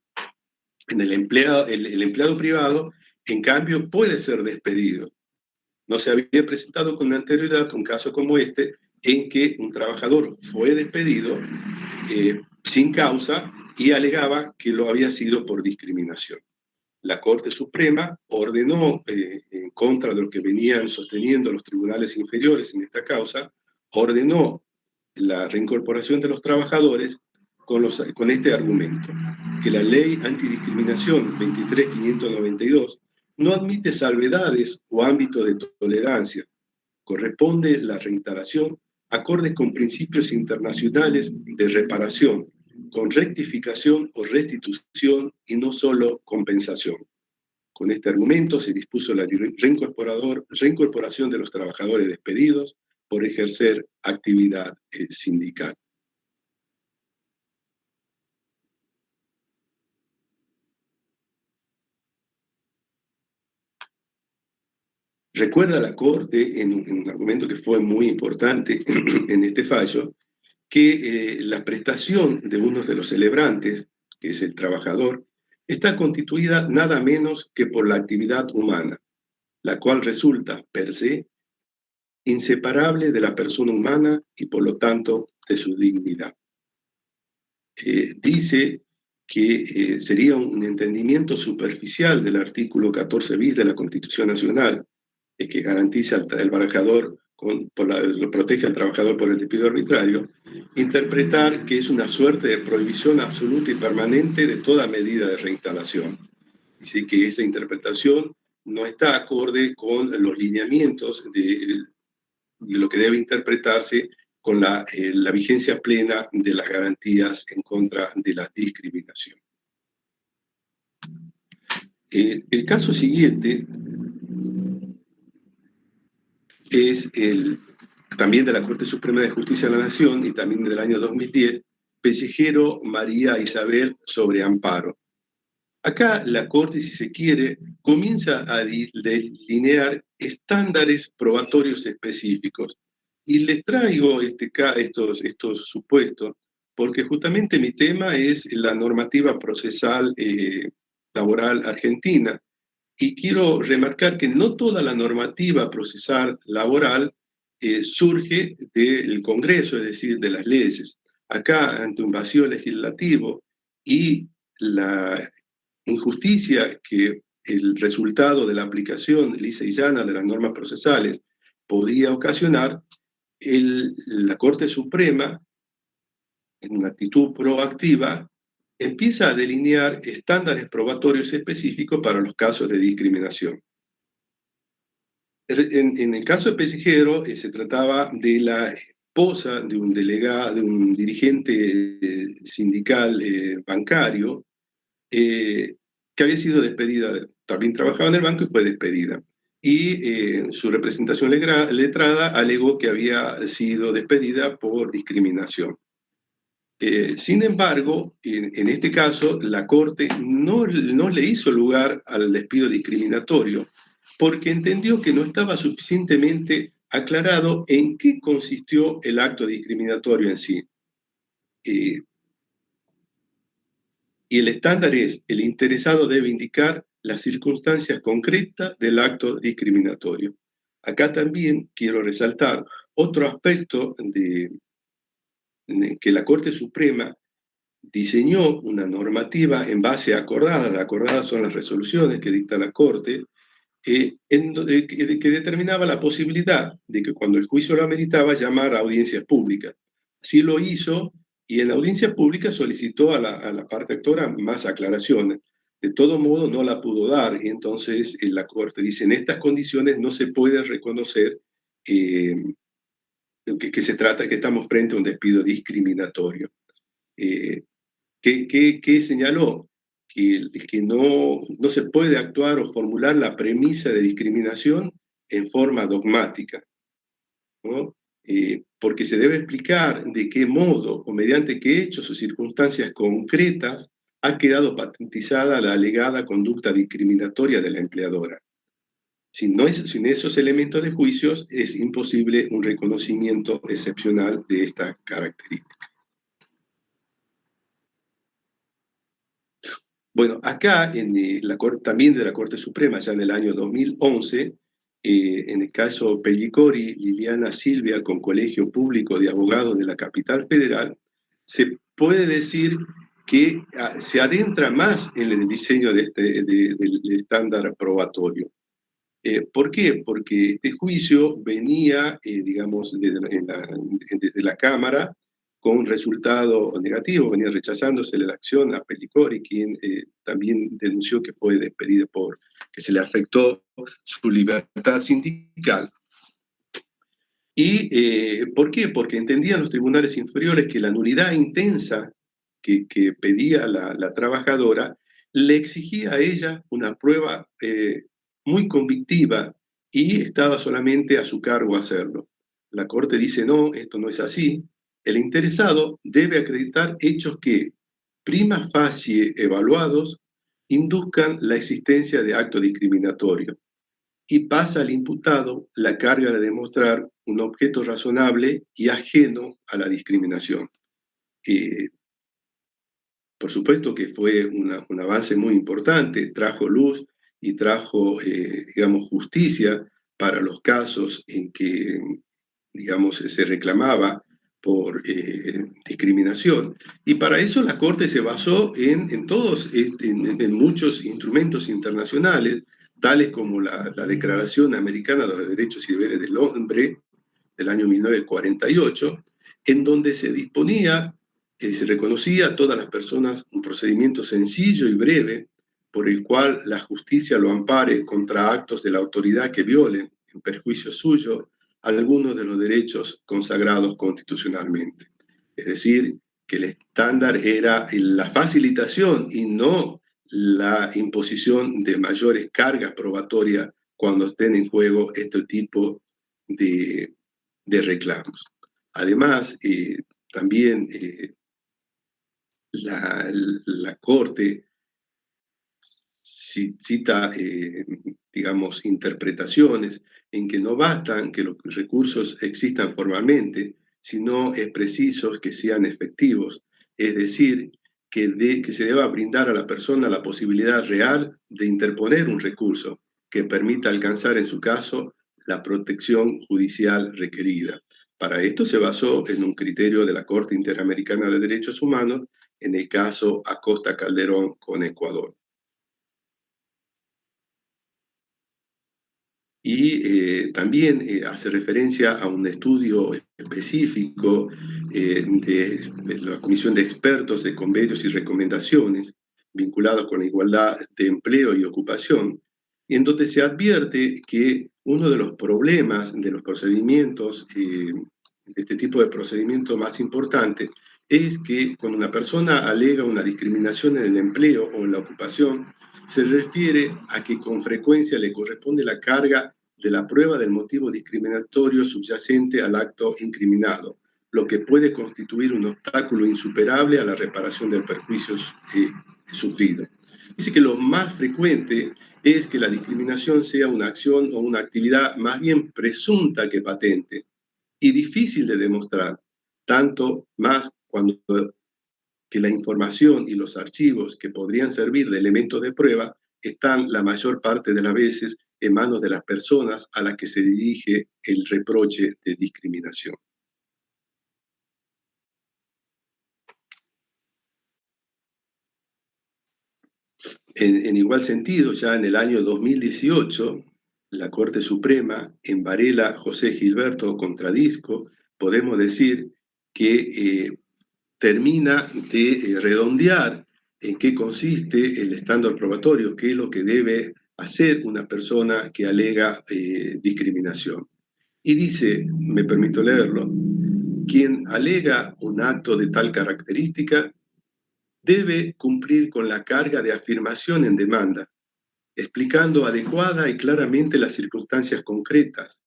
El empleado privado, en cambio, puede ser despedido. No se había presentado con anterioridad un caso como este, en que un trabajador fue despedido sin causa y alegaba que lo había sido por discriminación. La Corte Suprema ordenó, en contra de lo que venían sosteniendo los tribunales inferiores en esta causa, ordenó la reincorporación de los trabajadores con este argumento, que la ley antidiscriminación 23.592 no admite salvedades o ámbitos de tolerancia. Corresponde la reinstalación acorde con principios internacionales de reparación, con rectificación o restitución y no solo compensación. Con este argumento se dispuso la reincorporación de los trabajadores despedidos por ejercer actividad sindical. Recuerda la Corte, en un argumento que fue muy importante en este fallo, que la prestación de uno de los celebrantes, que es el trabajador, está constituida nada menos que por la actividad humana, la cual resulta, per se, inseparable de la persona humana y por lo tanto de su dignidad. Dice que sería un entendimiento superficial del artículo 14 bis de la Constitución Nacional, que garantiza al trabajador, lo protege al trabajador por el despido arbitrario, interpretar que es una suerte de prohibición absoluta y permanente de toda medida de reinstalación. Dice que esa interpretación no está acorde con los lineamientos de lo que debe interpretarse con la vigencia plena de las garantías en contra de la discriminación. El caso siguiente es también de la Corte Suprema de Justicia de la Nación y también del año 2010, Pellejero María Isabel sobre amparo. Acá la Corte, si se quiere, comienza a delinear estándares probatorios específicos. Y les traigo estos supuestos porque justamente mi tema es la normativa procesal laboral argentina. Y quiero remarcar que no toda la normativa procesal laboral surge del Congreso, es decir, de las leyes. Acá, ante un vacío legislativo y la injusticia que el resultado de la aplicación lisa y llana de las normas procesales podía ocasionar, la Corte Suprema, en una actitud proactiva, empieza a delinear estándares probatorios específicos para los casos de discriminación. En el caso de Pellejero, se trataba de la esposa de un delegado, de un dirigente sindical bancario, que había sido despedida, también trabajaba en el banco y fue despedida. Y su representación letrada alegó que había sido despedida por discriminación. Sin embargo, en este caso, la Corte no le hizo lugar al despido discriminatorio porque entendió que no estaba suficientemente aclarado en qué consistió el acto discriminatorio en sí. Y el estándar es: el interesado debe indicar las circunstancias concretas del acto discriminatorio. Acá también quiero resaltar otro aspecto que la Corte Suprema diseñó una normativa en base a acordadas. Las acordadas son las resoluciones que dicta la Corte, que determinaba la posibilidad de que cuando el juicio lo ameritaba, llamar a audiencias públicas. Así lo hizo, y en la audiencia pública solicitó a la parte actora más aclaraciones. De todo modo, no la pudo dar, y entonces la Corte dice: en estas condiciones no se puede reconocer que estamos frente a un despido discriminatorio. ¿Qué señaló? Que no se puede actuar o formular la premisa de discriminación en forma dogmática, ¿no? Porque se debe explicar de qué modo o mediante qué hechos o circunstancias concretas ha quedado patentizada la alegada conducta discriminatoria de la empleadora. Sin esos elementos de juicios es imposible un reconocimiento excepcional de esta característica. Bueno, acá también de la Corte Suprema, ya en el año 2011, en el caso Pellicori, Liliana Silvia, con Colegio Público de Abogados de la Capital Federal, se puede decir que se adentra más en el diseño del estándar probatorio. ¿Por qué? Porque este juicio venía, digamos, desde la Cámara con un resultado negativo, venía rechazándose la acción a Pellicori, quien también denunció que fue despedida que se le afectó su libertad sindical. ¿Y por qué? Porque entendían los tribunales inferiores que la nulidad intensa que pedía la trabajadora le exigía a ella una prueba muy convictiva y estaba solamente a su cargo hacerlo. La Corte dice: no, esto no es así. El interesado debe acreditar hechos que, prima facie evaluados, induzcan la existencia de acto discriminatorio. y pasa al imputado la carga de demostrar un objeto razonable y ajeno a la discriminación. Por supuesto que fue un avance muy importante, trajo luz y trajo, digamos, justicia para los casos en que, digamos, se reclamaba por discriminación. Y para eso la Corte se basó en muchos instrumentos internacionales, tales como la Declaración Americana de los Derechos y Deberes del Hombre del año 1948, en donde se disponía, se reconocía a todas las personas un procedimiento sencillo y breve por el cual la justicia lo ampare contra actos de la autoridad que violen, en perjuicio suyo, algunos de los derechos consagrados constitucionalmente. Es decir, que el estándar era la facilitación y no la imposición de mayores cargas probatorias cuando estén en juego este tipo de reclamos. Además, también la Corte cita, digamos, interpretaciones en que no bastan que los recursos existan formalmente, sino es preciso que sean efectivos, es decir, que se deba brindar a la persona la posibilidad real de interponer un recurso que permita alcanzar, en su caso, la protección judicial requerida. Para esto se basó en un criterio de la Corte Interamericana de Derechos Humanos, en el caso Acosta Calderón con Ecuador. Y también hace referencia a un estudio específico de la Comisión de Expertos de Convenios y Recomendaciones vinculados con la igualdad de empleo y ocupación, en donde se advierte que uno de los problemas de los procedimientos, de este tipo de procedimiento más importante, es que cuando una persona alega una discriminación en el empleo o en la ocupación, se refiere a que con frecuencia le corresponde la carga de la prueba del motivo discriminatorio subyacente al acto incriminado, lo que puede constituir un obstáculo insuperable a la reparación del perjuicio sufrido. Dice que lo más frecuente es que la discriminación sea una acción o una actividad más bien presunta que patente y difícil de demostrar, tanto más cuando que la información y los archivos que podrían servir de elementos de prueba están la mayor parte de las veces en manos de las personas a las que se dirige el reproche de discriminación. En igual sentido, ya en el año 2018, la Corte Suprema, en Varela José Gilberto contra Disco, podemos decir que termina de redondear en qué consiste el estándar probatorio, qué es lo que debe hacer una persona que alega discriminación. Y dice, me permito leerlo, quien alega un acto de tal característica debe cumplir con la carga de afirmación en demanda, explicando adecuada y claramente las circunstancias concretas,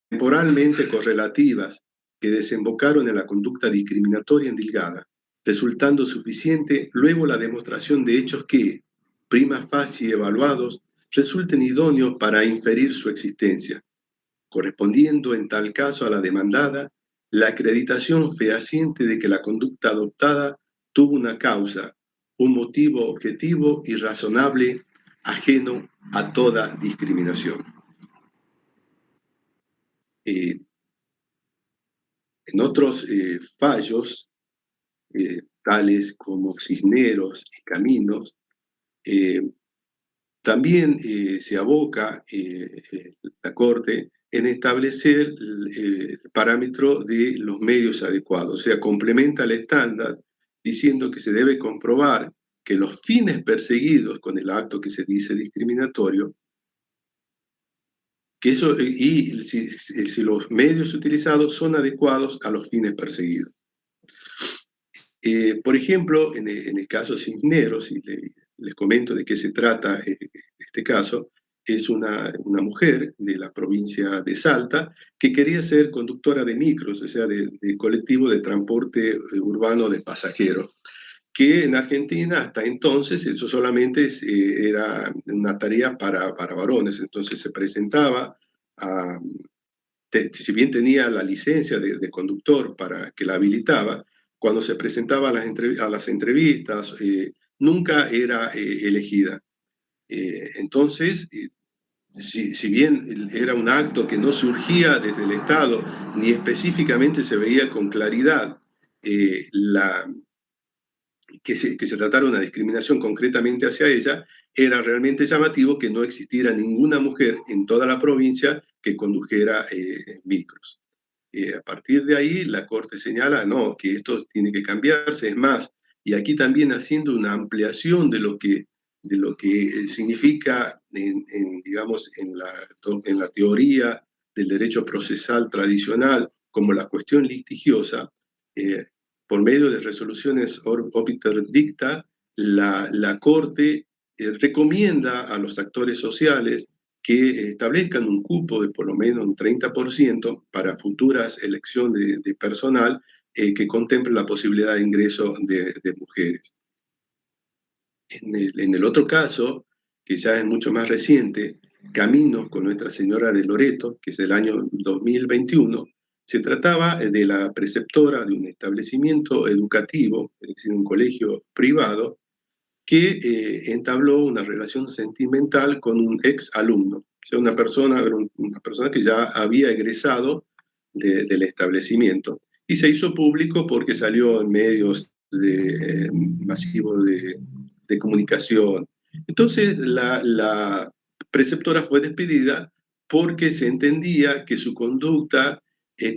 temporalmente correlativas, que desembocaron en la conducta discriminatoria endilgada, resultando suficiente luego la demostración de hechos que, prima facie evaluados, resulten idóneos para inferir su existencia, correspondiendo en tal caso a la demandada la acreditación fehaciente de que la conducta adoptada tuvo una causa, un motivo objetivo y razonable ajeno a toda discriminación. En otros fallos, tales como Cisneros y Caminos, también se aboca la Corte en establecer el parámetro de los medios adecuados, o sea, complementa el estándar diciendo que se debe comprobar que los fines perseguidos con el acto que se dice discriminatorio, que eso, y si los medios utilizados son adecuados a los fines perseguidos. Por ejemplo, en el caso Cisneros, y les comento de qué se trata este caso, es una mujer de la provincia de Salta que quería ser conductora de micros, o sea, de colectivo de transporte urbano de pasajeros, que en Argentina hasta entonces eso solamente era una tarea para varones. Entonces se presentaba, si bien tenía la licencia de conductor para que la habilitaba, cuando se presentaba a las entrevistas, nunca era elegida. Entonces, si bien era un acto que no surgía desde el Estado, ni específicamente se veía con claridad que se tratara una discriminación concretamente hacia ella, era realmente llamativo que no existiera ninguna mujer en toda la provincia que condujera micros. A partir de ahí, la Corte señala, no, que esto tiene que cambiarse, es más, y aquí también haciendo una ampliación de lo que significa, digamos, en la teoría del derecho procesal tradicional como la cuestión litigiosa, por medio de resoluciones obiter dicta, la Corte recomienda a los actores sociales que establezcan un cupo de por lo menos un 30% para futuras elecciones de personal que contemple la posibilidad de ingreso de mujeres. En el otro caso, que ya es mucho más reciente, Caminos con Nuestra Señora de Loreto, que es del año 2021, se trataba de la preceptora de un establecimiento educativo, es decir, un colegio privado, que entabló una relación sentimental con un ex alumno, o sea, una persona que ya había egresado del establecimiento, y se hizo público porque salió en medios masivos de comunicación. Entonces, la preceptora fue despedida porque se entendía que su conducta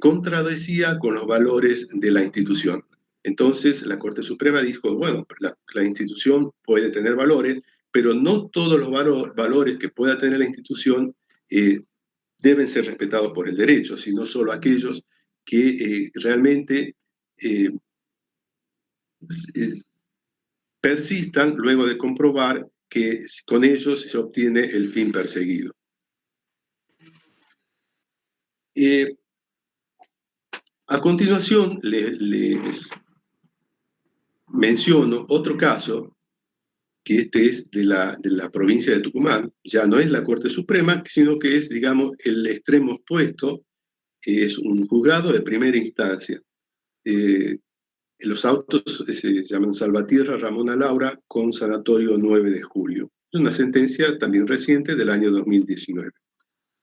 contradecía con los valores de la institución. Entonces, la Corte Suprema dijo, bueno, la institución puede tener valores, pero no todos los valores que pueda tener la institución deben ser respetados por el derecho, sino solo aquellos que realmente persistan luego de comprobar que con ellos se obtiene el fin perseguido. A continuación, les menciono otro caso, que este es de la provincia de Tucumán. Ya no es la Corte Suprema, sino que es, digamos, el extremo opuesto, que es un juzgado de primera instancia. Los autos se llaman Salvatierra Ramona Laura con sanatorio 9 de julio. Es una sentencia también reciente del año 2019.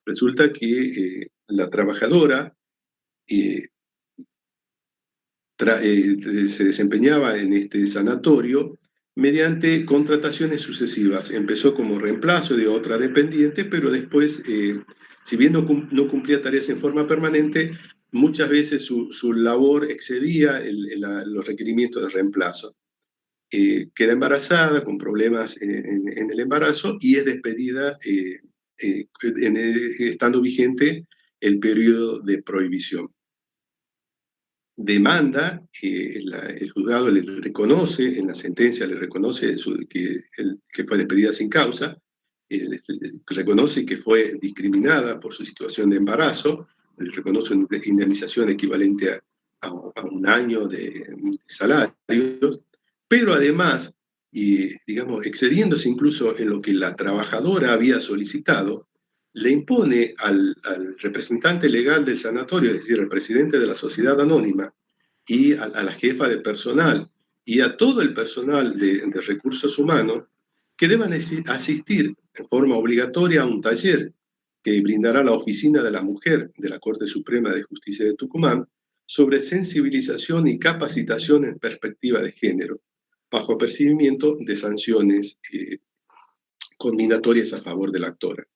Resulta que la trabajadora se desempeñaba en este sanatorio mediante contrataciones sucesivas. Empezó como reemplazo de otra dependiente, pero después, si bien no cumplía tareas en forma permanente, muchas veces su labor excedía los requerimientos de reemplazo. Queda embarazada con problemas en el embarazo y es despedida estando vigente el periodo de prohibición. Demanda, el juzgado le reconoce, en la sentencia le reconoce que fue despedida sin causa, reconoce que fue discriminada por su situación de embarazo, le reconoce una indemnización equivalente a un año de salarios, pero además, digamos, excediéndose incluso en lo que la trabajadora había solicitado, le impone al representante legal del sanatorio, es decir, al presidente de la sociedad anónima, y a la jefa de personal, y a todo el personal de recursos humanos, que deban asistir en forma obligatoria a un taller que brindará la Oficina de la Mujer de la Corte Suprema de Justicia de Tucumán sobre sensibilización y capacitación en perspectiva de género, bajo apercibimiento de sanciones conminatorias a favor de la actora.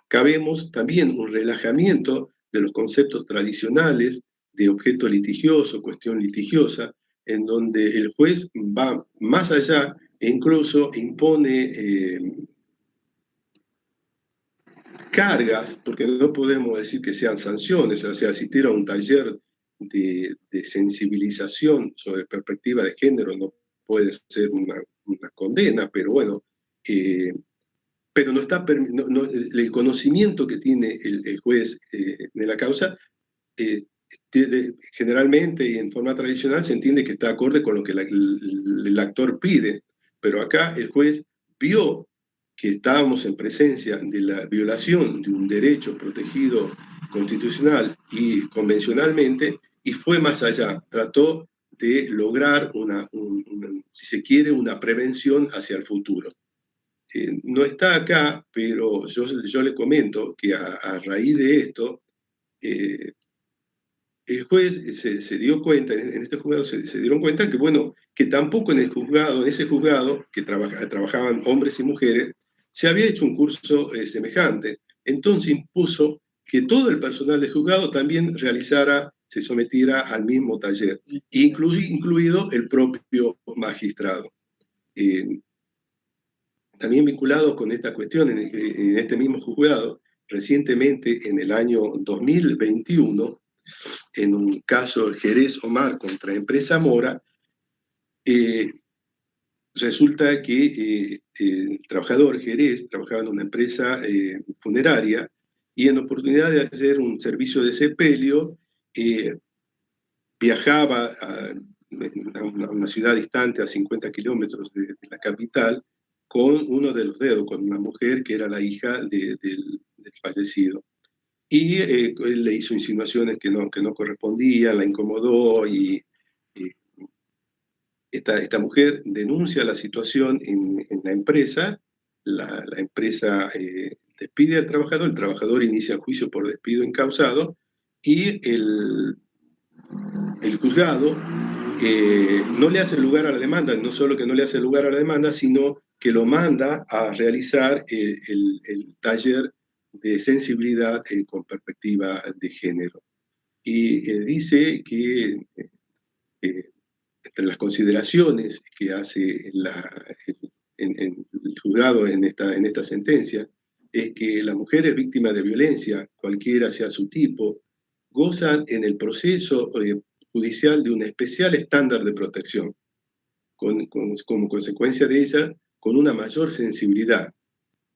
Cabemos también un relajamiento de los conceptos tradicionales de objeto litigioso, cuestión litigiosa, en donde el juez va más allá e incluso impone cargas, porque no podemos decir que sean sanciones, o sea, asistir a un taller de sensibilización sobre perspectiva de género no puede ser una condena, pero bueno, pero no está el conocimiento que tiene el juez de la causa generalmente y en forma tradicional se entiende que está acorde con lo que el actor pide, pero acá el juez vio que estábamos en presencia de la violación de un derecho protegido constitucional y convencionalmente, y fue más allá, trató de lograr si se quiere, una prevención hacia el futuro. No está acá, pero yo le comento que a raíz de esto, el juez se dio cuenta, en este juzgado se dieron cuenta que, bueno, que tampoco en ese juzgado, que trabajaban hombres y mujeres, se había hecho un curso semejante. Entonces impuso que todo el personal del juzgado también se sometiera al mismo taller, incluido el propio magistrado. También vinculado con esta cuestión, en este mismo juzgado, recientemente, en el año 2021, en un caso Jerez Omar contra Empresa Mora, resulta que el trabajador Jerez trabajaba en una empresa funeraria y en oportunidad de hacer un servicio de sepelio, viajaba a una ciudad distante a 50 kilómetros de la capital con uno de los dedos, con una mujer que era la hija del fallecido. Y él le hizo insinuaciones que no correspondían, la incomodó y esta mujer denuncia la situación en la empresa, la empresa despide al trabajador, el trabajador inicia el juicio por despido incausado y el juzgado no le hace lugar a la demanda, no solo que no le hace lugar a la demanda, sino que lo manda a realizar el taller de sensibilidad con perspectiva de género. Y dice que entre las consideraciones que hace en el juzgado en esta sentencia, es que las mujeres víctimas de violencia, cualquiera sea su tipo, gozan en el proceso judicial de un especial estándar de protección, como consecuencia de ella, con una mayor sensibilidad,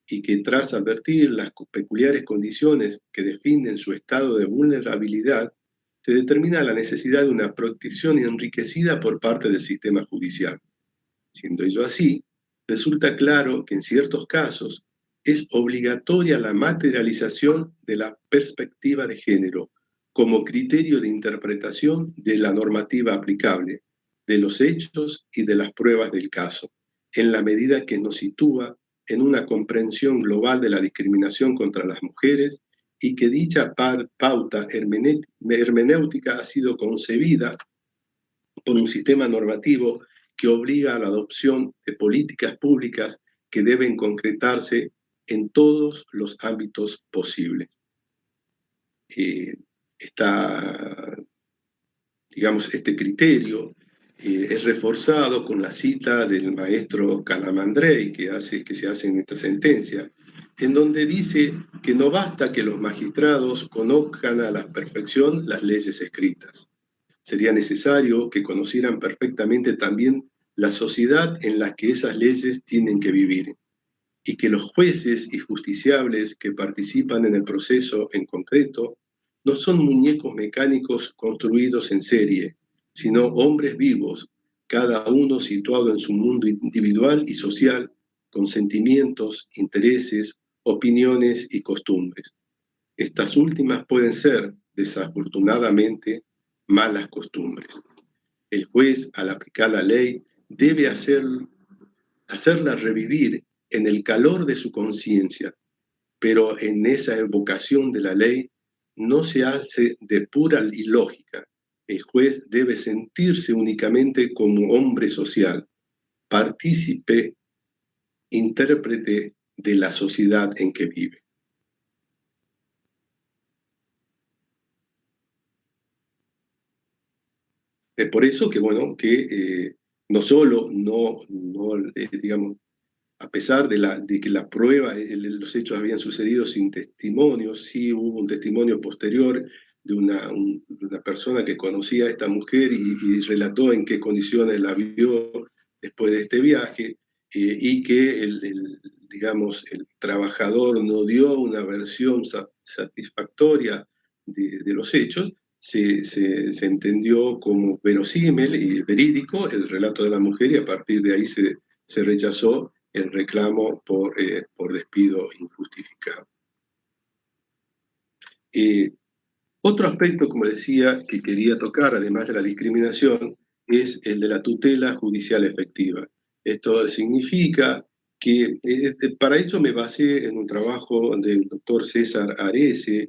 y que tras advertir las peculiares condiciones que definen su estado de vulnerabilidad, se determina la necesidad de una protección enriquecida por parte del sistema judicial. Siendo ello así, resulta claro que en ciertos casos es obligatoria la materialización de la perspectiva de género como criterio de interpretación de la normativa aplicable, de los hechos y de las pruebas del caso, en la medida que nos sitúa en una comprensión global de la discriminación contra las mujeres y que dicha pauta hermenéutica ha sido concebida por un sistema normativo que obliga a la adopción de políticas públicas que deben concretarse en todos los ámbitos posibles. Este criterio es reforzado con la cita del maestro Calamandrei que se hace en esta sentencia, en donde dice que no basta que los magistrados conozcan a la perfección las leyes escritas. Sería necesario que conocieran perfectamente también la sociedad en la que esas leyes tienen que vivir, y que los jueces y justiciables que participan en el proceso en concreto no son muñecos mecánicos construidos en serie, sino hombres vivos, cada uno situado en su mundo individual y social, con sentimientos, intereses, opiniones y costumbres. Estas últimas pueden ser, desafortunadamente, malas costumbres. El juez, al aplicar la ley, debe hacerla revivir en el calor de su conciencia, pero en esa evocación de la ley no se hace de pura ilógica. El juez debe sentirse únicamente como hombre social, partícipe, intérprete de la sociedad en que vive. Es por eso que, bueno, que no solo digamos, a pesar de que la prueba, los hechos habían sucedido sin testimonios, sí hubo un testimonio posterior de una persona que conocía a esta mujer y relató en qué condiciones la vio después de este viaje, y que el trabajador no dio una versión satisfactoria de los hechos. se entendió como verosímil y verídico el relato de la mujer, y a partir de ahí se rechazó el reclamo por despido injustificado. Otro aspecto, como decía, que quería tocar, además de la discriminación, es el de la tutela judicial efectiva. Esto significa que para eso me basé en un trabajo del doctor César Arese,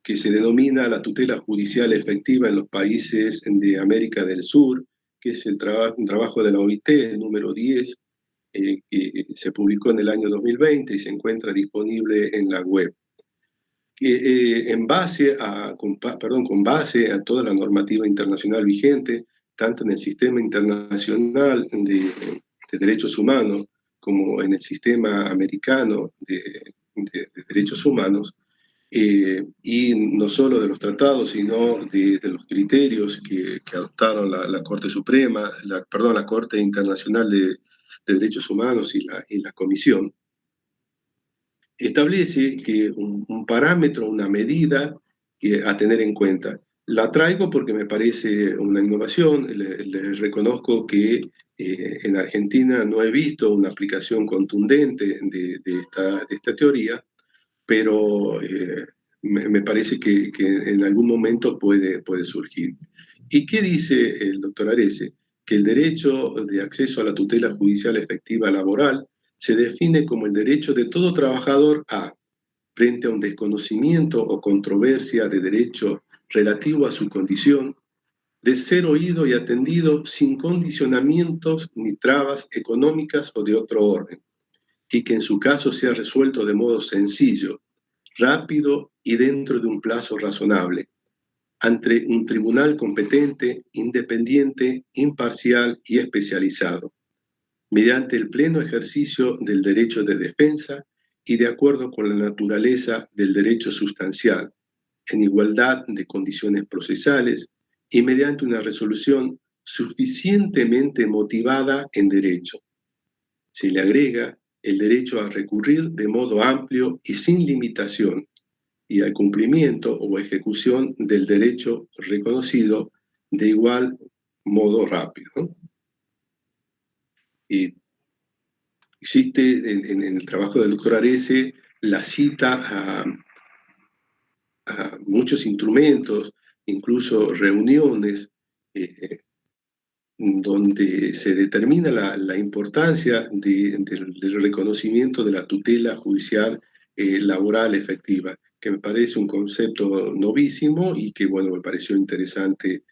que se denomina la tutela judicial efectiva en los países de América del Sur, que es un trabajo de la OIT, el número 10, que se publicó en el año 2020 y se encuentra disponible en la web. Con base a toda la normativa internacional vigente, tanto en el sistema internacional de derechos humanos como en el sistema americano de derechos humanos, y no solo de los tratados, sino de los criterios que adoptaron la Corte Suprema, la Corte Internacional de Derechos Humanos y la Comisión, establece que un parámetro, una medida a tener en cuenta. La traigo porque me parece una innovación. Les reconozco que en Argentina no he visto una aplicación contundente de esta teoría, pero me parece que en algún momento puede surgir. ¿Y qué dice el doctor Arese? Que el derecho de acceso a la tutela judicial efectiva laboral se define como el derecho de todo trabajador a, frente a un desconocimiento o controversia de derecho relativo a su condición, de ser oído y atendido sin condicionamientos ni trabas económicas o de otro orden, y que en su caso sea resuelto de modo sencillo, rápido y dentro de un plazo razonable, ante un tribunal competente, independiente, imparcial y especializado, mediante el pleno ejercicio del derecho de defensa y de acuerdo con la naturaleza del derecho sustancial, en igualdad de condiciones procesales y mediante una resolución suficientemente motivada en derecho. Se le agrega el derecho a recurrir de modo amplio y sin limitación, y al cumplimiento o ejecución del derecho reconocido de igual modo rápido, ¿no? Y existe en el trabajo del doctor Arese la cita a muchos instrumentos, incluso reuniones, donde se determina la importancia del reconocimiento de la tutela judicial laboral efectiva, que me parece un concepto novísimo y que, bueno, me pareció interesante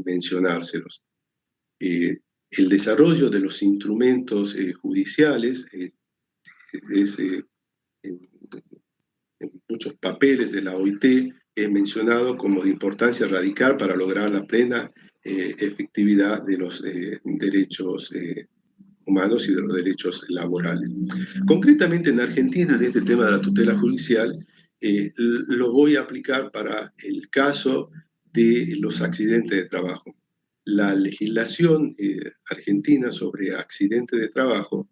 mencionárselos. El desarrollo de los instrumentos judiciales es en muchos papeles de la OIT es mencionado como de importancia radical para lograr la plena efectividad de los derechos humanos y de los derechos laborales. Concretamente en Argentina, en este tema de la tutela judicial, lo voy a aplicar para el caso de los accidentes de trabajo. La legislación argentina sobre accidentes de trabajo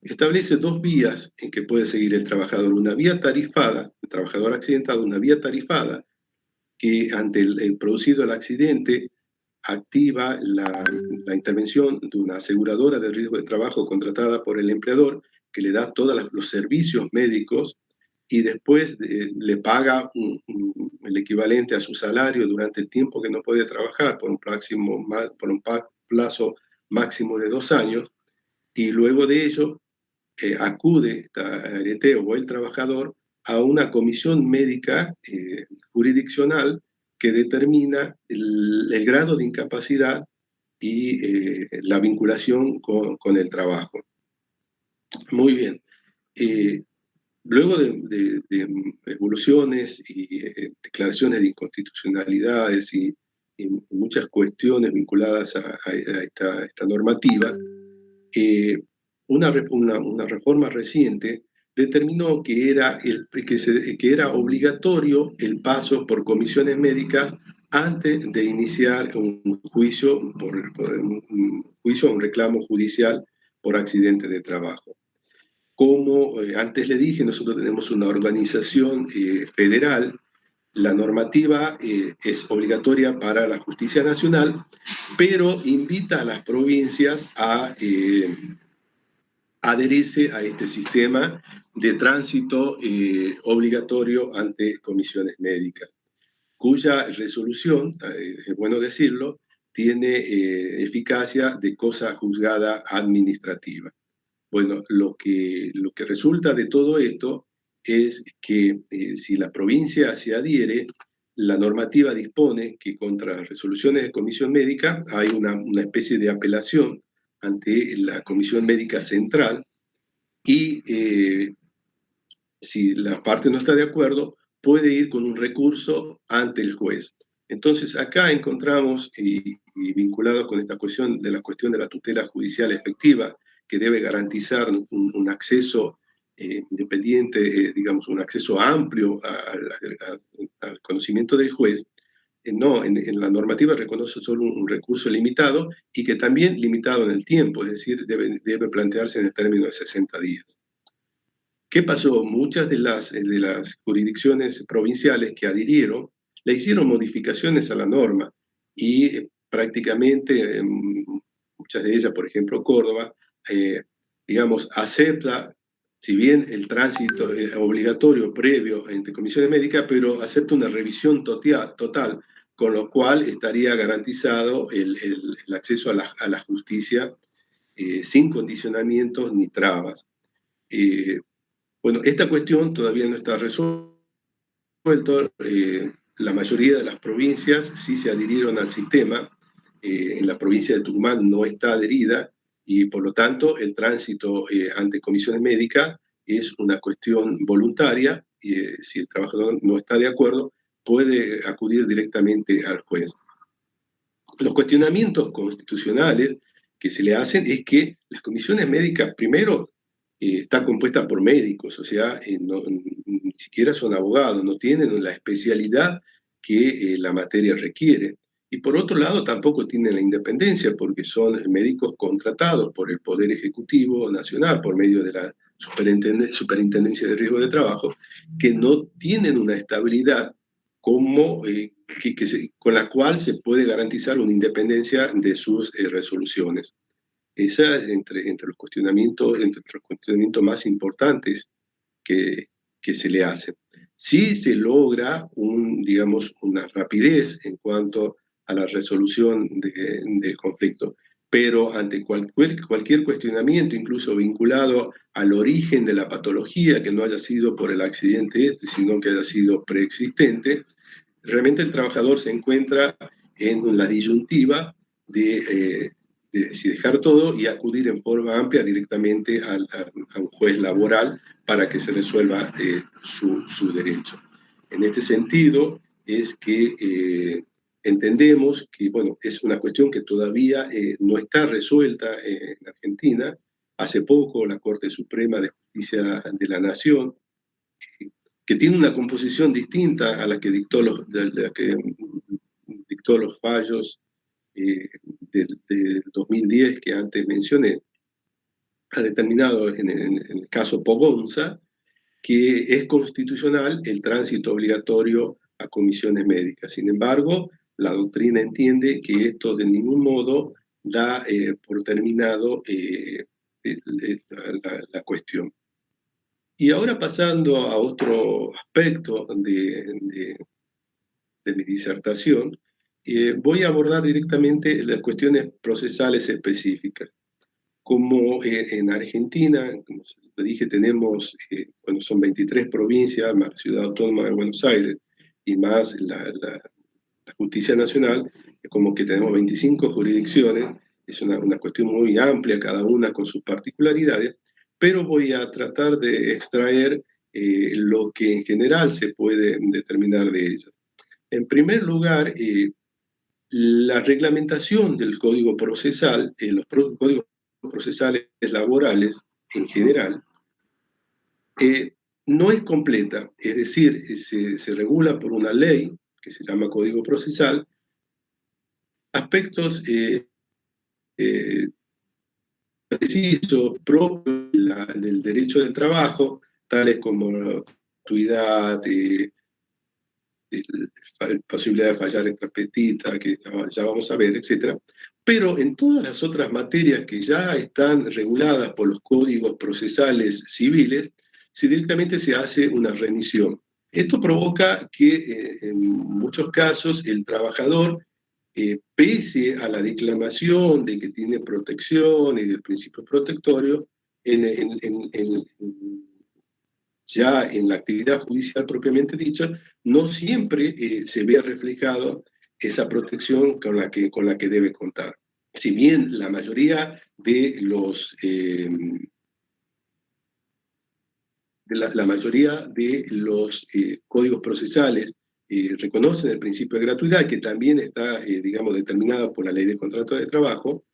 establece dos vías en que puede seguir el trabajador. Una vía tarifada, el trabajador accidentado, una vía tarifada, que ante el producido el accidente activa la intervención de una aseguradora de riesgo de trabajo contratada por el empleador, que le da todos los servicios médicos y después le paga el equivalente a su salario durante el tiempo que no puede trabajar por un plazo máximo de 2 años, y luego de ello acude esta arete o el trabajador a una comisión médica jurisdiccional que determina el grado de incapacidad y la vinculación con el trabajo. Muy bien. Luego de evoluciones y declaraciones de inconstitucionalidades y muchas cuestiones vinculadas a esta normativa, una reforma reciente determinó que era obligatorio el paso por comisiones médicas antes de iniciar un juicio, un reclamo judicial por accidente de trabajo. Como antes le dije, nosotros tenemos una organización federal. La normativa es obligatoria para la justicia nacional, pero invita a las provincias a adherirse a este sistema de tránsito obligatorio ante comisiones médicas, cuya resolución, es bueno decirlo, tiene eficacia de cosa juzgada administrativa. Bueno, lo que resulta de todo esto es que si la provincia se adhiere, la normativa dispone que contra las resoluciones de comisión médica hay una especie de apelación ante la Comisión Médica Central y si la parte no está de acuerdo, puede ir con un recurso ante el juez. Entonces, acá encontramos, y vinculado con esta cuestión de la tutela judicial efectiva, que debe garantizar un acceso independiente, digamos, un acceso amplio al conocimiento del juez. No, en la normativa reconoce solo un recurso limitado y que también limitado en el tiempo, es decir, debe plantearse en el término de 60 días. ¿Qué pasó? Muchas de las jurisdicciones provinciales que adhirieron le hicieron modificaciones a la norma y prácticamente muchas de ellas, por ejemplo Córdoba, digamos, acepta, si bien el tránsito obligatorio previo entre comisiones médicas, pero acepta una revisión total, con lo cual estaría garantizado el acceso a la justicia sin condicionamientos ni trabas. Bueno, esta cuestión todavía no está resuelta. La mayoría de las provincias sí se adhirieron al sistema. En la provincia de Tucumán no está adherida y por lo tanto el tránsito ante comisiones médicas es una cuestión voluntaria. Si el trabajador no está de acuerdo, puede acudir directamente al juez. Los cuestionamientos constitucionales que se le hacen es que las comisiones médicas, primero, está compuesta por médicos, o sea, ni siquiera son abogados, no tienen la especialidad que la materia requiere. Y por otro lado, tampoco tienen la independencia, porque son médicos contratados por el Poder Ejecutivo Nacional, por medio de la Superintendencia de Riesgo de Trabajo, que no tienen una estabilidad como, con la cual se puede garantizar una independencia de sus resoluciones. Esa es entre los cuestionamientos más importantes que se le hacen. Sí se logra digamos, una rapidez en cuanto a la resolución del conflicto, pero ante cualquier cuestionamiento, incluso vinculado al origen de la patología, que no haya sido por el accidente sino que haya sido preexistente, realmente el trabajador se encuentra en la disyuntiva de si dejar todo y acudir en forma amplia directamente a un juez laboral para que se resuelva su derecho. En este sentido es que entendemos que, bueno, es una cuestión que todavía no está resuelta en Argentina. Hace poco la Corte Suprema de Justicia de la Nación, que tiene una composición distinta a la que dictó los fallos del 2010 que antes mencioné, ha determinado en el caso Pogonza que es constitucional el tránsito obligatorio a comisiones médicas. Sin embargo, la doctrina entiende que esto de ningún modo da por terminado la cuestión. Y ahora pasando a otro aspecto de mi disertación, voy a abordar directamente las cuestiones procesales específicas. Como en Argentina, como le dije, tenemos, bueno, son 23 provincias, más la Ciudad Autónoma de Buenos Aires y más la Justicia Nacional, como que tenemos 25 jurisdicciones, es una cuestión muy amplia, cada una con sus particularidades, pero voy a tratar de extraer lo que en general se puede determinar de ellas. En primer lugar, la reglamentación del Código Procesal, los códigos procesales laborales en general, no es completa, es decir, se regula por una ley que se llama Código Procesal, aspectos precisos, propios del derecho del trabajo, tales como la gratuidad, posibilidad de fallar extrapetita, que ya vamos a ver, etc. Pero en todas las otras materias que ya están reguladas por los códigos procesales civiles, si directamente se hace una remisión. Esto provoca que en muchos casos el trabajador, pese a la declamación de que tiene protección y del principio protectorio, ya en la actividad judicial propiamente dicha, no siempre se ve reflejado esa protección con la que debe contar. Si bien la mayoría de los códigos procesales reconocen el principio de gratuidad, que también está, digamos, determinado por la ley de contrato de trabajo,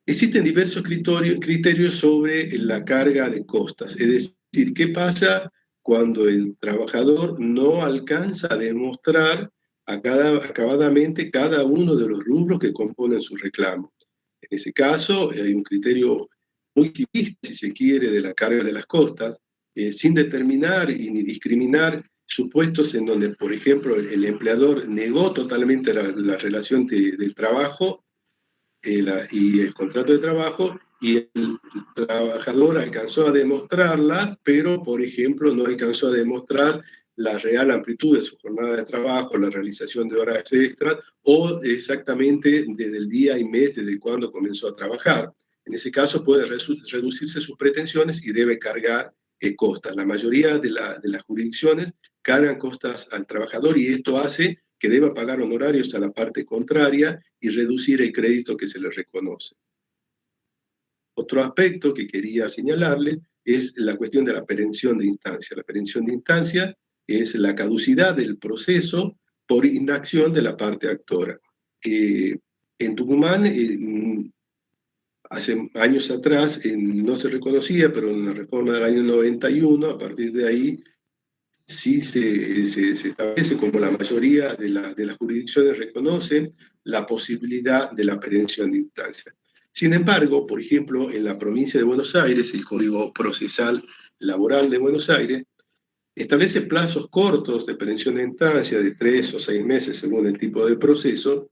existen diversos criterios sobre la carga de costas. Es decir, ¿qué pasa cuando el trabajador no alcanza a demostrar acabadamente cada uno de los rubros que componen su reclamo? En ese caso, hay un criterio muy civilista, si se quiere, de la carga de las costas, sin determinar y ni discriminar supuestos en donde, por ejemplo, el empleador negó totalmente la relación del trabajo y el contrato de trabajo, y el trabajador alcanzó a demostrarla, pero, por ejemplo, no alcanzó a demostrar la real amplitud de su jornada de trabajo, la realización de horas extras, o exactamente desde el día y mes desde cuando comenzó a trabajar. En ese caso puede reducirse sus pretensiones y debe cargar costas. La mayoría de las jurisdicciones cargan costas al trabajador, y esto hace que deba pagar honorarios a la parte contraria y reducir el crédito que se le reconoce. Otro aspecto que quería señalarle es la cuestión de la perención de instancia. La perención de instancia es la caducidad del proceso por inacción de la parte actora. En Tucumán, hace años atrás, no se reconocía, pero en la reforma del año 91, a partir de ahí, sí se establece, como la mayoría de las jurisdicciones reconocen, la posibilidad de la perención de instancia. Sin embargo, por ejemplo, en la provincia de Buenos Aires, el Código Procesal Laboral de Buenos Aires establece plazos cortos de perención de instancia de 3 o 6 meses según el tipo de proceso,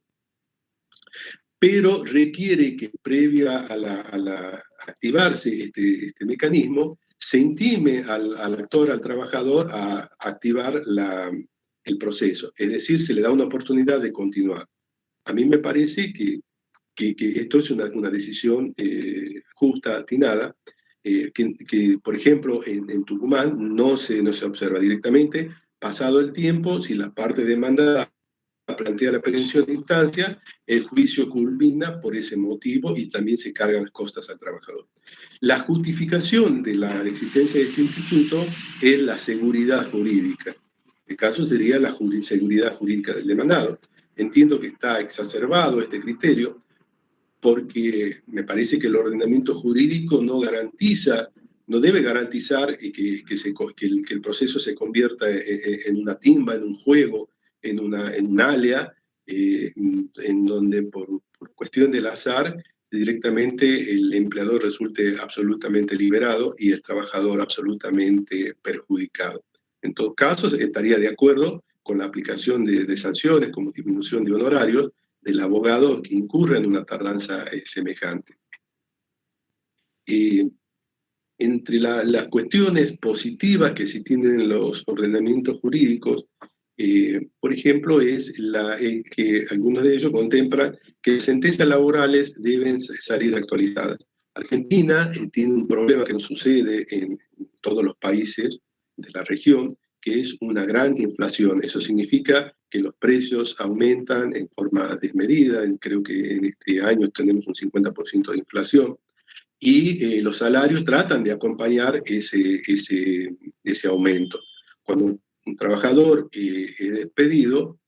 pero requiere que previa a activarse este mecanismo, se intime al actor, al trabajador, a activar el proceso. Es decir, se le da una oportunidad de continuar. A mí me parece que esto es una decisión justa, atinada, que, por ejemplo, en Tucumán no se observa directamente. Pasado el tiempo, si la parte demandada plantea la perención de instancia, el juicio culmina por ese motivo y también se cargan las costas al trabajador. La justificación de la existencia de este instituto es la seguridad jurídica. En este caso sería la seguridad jurídica del demandado. Entiendo que está exacerbado este criterio porque me parece que el ordenamiento jurídico no debe garantizar que el proceso se convierta en una timba, en un juego, en un alea, en donde por cuestión del azar directamente el empleador resulte absolutamente liberado y el trabajador absolutamente perjudicado. En todo caso, estaría de acuerdo con la aplicación de sanciones como disminución de honorarios del abogado que incurra en una tardanza semejante. Entre las cuestiones positivas que sí tienen los ordenamientos jurídicos, por ejemplo, es que algunos de ellos contemplan que sentencias laborales deben salir actualizadas. Argentina tiene un problema que no sucede en todos los países de la región, que es una gran inflación. Eso significa que los precios aumentan en forma desmedida. Creo que en este año tenemos un 50% de inflación. Y los salarios tratan de acompañar ese aumento. Cuando un trabajador es despedido,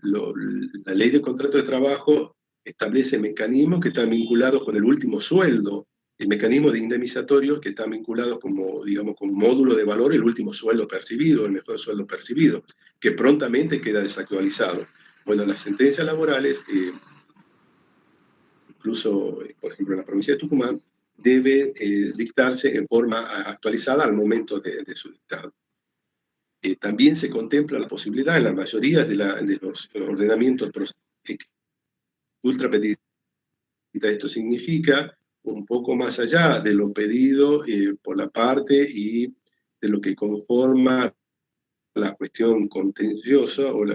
la ley de contrato de trabajo establece mecanismos que están vinculados con el último sueldo, el mecanismo de indemnizatorios que están vinculados como, digamos, como módulo de valor el último sueldo percibido, el mejor sueldo percibido, que prontamente queda desactualizado. Bueno, las sentencias laborales, incluso, por ejemplo, en la provincia de Tucumán, debe dictarse en forma actualizada al momento de su dictado. También se contempla la posibilidad en la mayoría de los ordenamientos ultrapetita. Esto significa un poco más allá de lo pedido por la parte y de lo que conforma la cuestión contenciosa o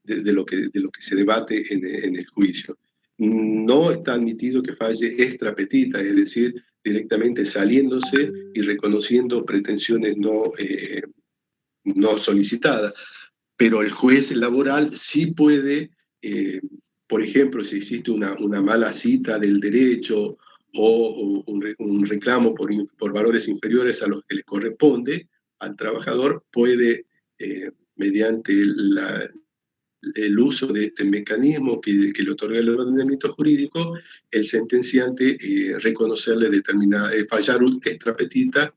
de lo que se debate en el juicio. No está admitido que falle extra petita, es decir, directamente saliéndose y reconociendo pretensiones no solicitadas, pero el juez laboral sí puede, por ejemplo, si existe una mala cita del derecho o un reclamo por valores inferiores a los que le corresponde al trabajador, puede, mediante el uso de este mecanismo que le otorga el ordenamiento jurídico, el sentenciante reconocerle fallar extra petita,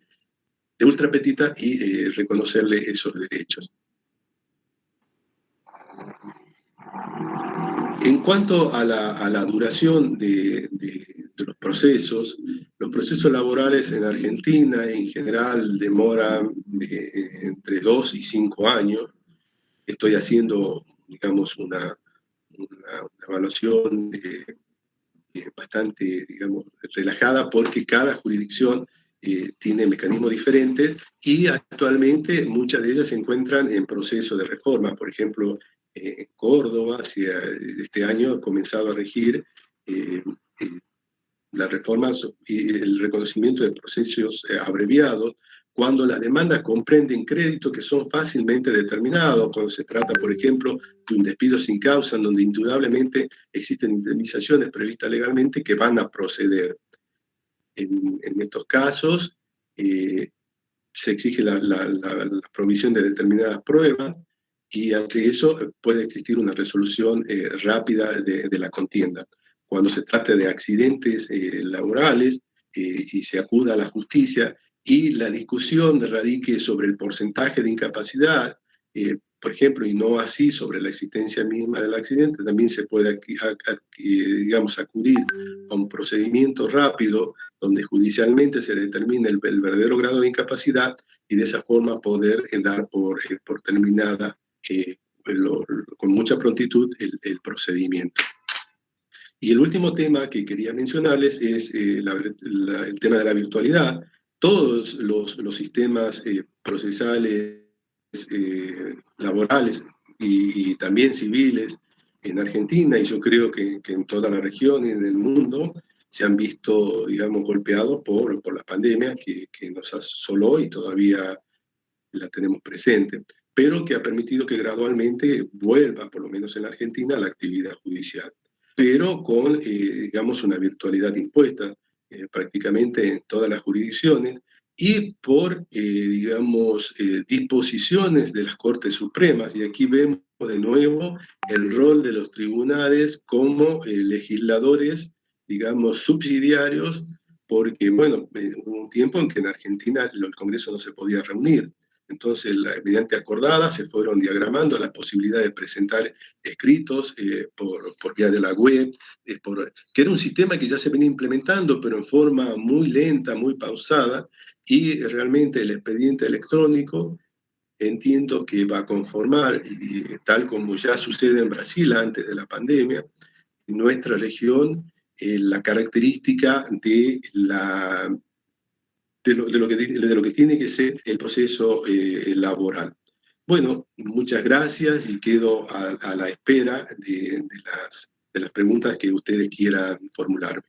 de ultra petita y reconocerle esos derechos. En cuanto a la duración de los procesos laborales en Argentina en general demoran entre 2 y 5 años. Estoy haciendo, digamos, una evaluación bastante, digamos, relajada porque cada jurisdicción tiene mecanismos diferentes y actualmente muchas de ellas se encuentran en proceso de reforma. Por ejemplo, en Córdoba, hacia este año ha comenzado a regir las reformas y el reconocimiento de procesos abreviados, cuando las demandas comprenden créditos que son fácilmente determinados, cuando se trata, por ejemplo, de un despido sin causa, en donde indudablemente existen indemnizaciones previstas legalmente que van a proceder. En estos casos se exige la provisión de determinadas pruebas y ante eso puede existir una resolución rápida de la contienda. Cuando se trata de accidentes laborales y se acuda a la justicia y la discusión radique sobre el porcentaje de incapacidad, por ejemplo, y no así sobre la existencia misma del accidente, también se puede, digamos, acudir a un procedimiento rápido donde judicialmente se determine el verdadero grado de incapacidad y de esa forma poder dar por terminada con mucha prontitud el procedimiento. Y el último tema que quería mencionarles es el tema de la virtualidad. Todos los sistemas procesales, laborales y también civiles en Argentina, y yo creo que en toda la región y en el mundo, se han visto, digamos, golpeados por la pandemia que nos asoló y todavía la tenemos presente, pero que ha permitido que gradualmente vuelva, por lo menos en la Argentina, la actividad judicial, pero con, digamos, una virtualidad impuesta prácticamente en todas las jurisdicciones y por, digamos, disposiciones de las Cortes Supremas. Y aquí vemos de nuevo el rol de los tribunales como legisladores, digamos, subsidiarios, porque, bueno, hubo un tiempo en que en Argentina el Congreso no se podía reunir. Entonces, mediante acordadas se fueron diagramando las posibilidades de presentar escritos por vía de la web, que era un sistema que ya se venía implementando, pero en forma muy lenta, muy pausada, y realmente el expediente electrónico entiendo que va a conformar, y tal como ya sucede en Brasil antes de la pandemia, en nuestra región, la característica de lo que tiene que ser el proceso laboral. Bueno, muchas gracias y quedo a la espera de las preguntas que ustedes quieran formularme.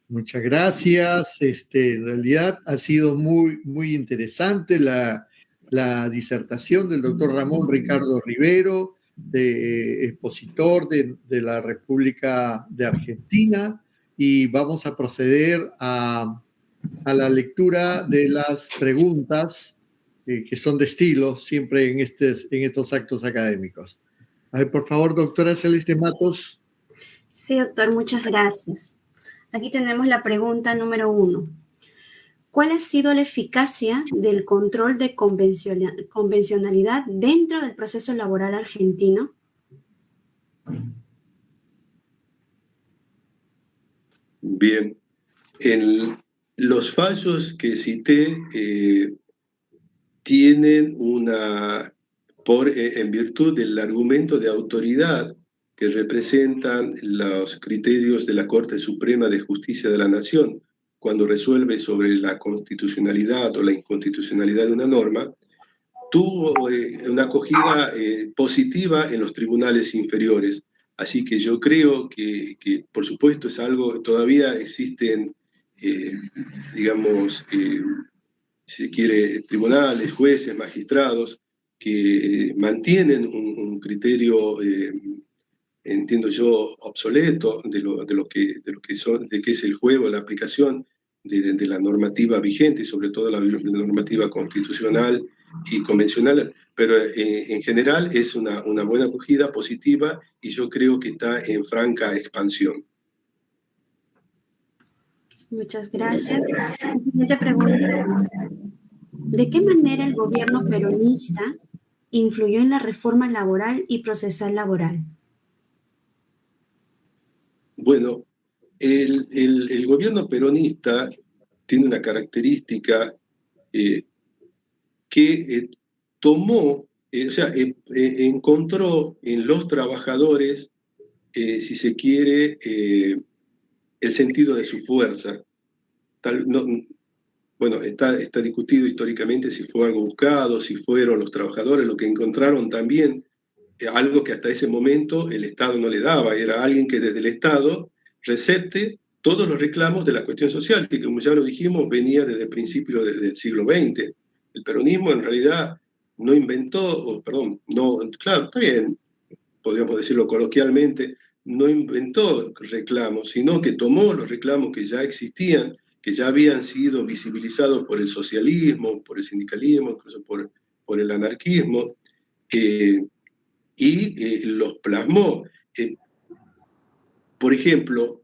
Muchas gracias. En realidad ha sido muy interesante la disertación del doctor Ramón Ricardo Rivero, expositor de la República de Argentina, y vamos a proceder a la lectura de las preguntas que son de estilo siempre en estos actos académicos. A ver, por favor, doctora Celeste Matos. Sí, doctor, muchas gracias. Aquí tenemos la pregunta número 1. ¿Cuál ha sido la eficacia del control de convencionalidad dentro del proceso laboral argentino? Bien. Los fallos que cité tienen en virtud del argumento de autoridad que representan los criterios de la Corte Suprema de Justicia de la Nación cuando resuelve sobre la constitucionalidad o la inconstitucionalidad de una norma, tuvo una acogida positiva en los tribunales inferiores. Así que yo creo que por supuesto, es algo, todavía existen, digamos, si se quiere, tribunales, jueces, magistrados, que mantienen un criterio, entiendo yo, obsoleto de qué es el juego, la aplicación de la normativa vigente, y sobre todo la normativa constitucional y convencional, pero en general es una buena acogida positiva y yo creo que está en franca expansión. Muchas gracias. La siguiente pregunta: ¿de qué manera el gobierno peronista influyó en la reforma laboral y procesal laboral? Bueno, el gobierno peronista tiene una característica que tomó, o sea, encontró en los trabajadores, si se quiere, el sentido de su fuerza. Bueno, está discutido históricamente si fue algo buscado, si fueron los trabajadores lo que encontraron también, algo que hasta ese momento el Estado no le daba, era alguien que desde el Estado recepte todos los reclamos de la cuestión social, que como ya lo dijimos, venía desde el principio, desde el siglo XX. El peronismo en realidad no inventó, claro, está bien, podríamos decirlo coloquialmente, no inventó reclamos, sino que tomó los reclamos que ya existían, que ya habían sido visibilizados por el socialismo, por el sindicalismo, incluso por el anarquismo, y los plasmó. Por ejemplo,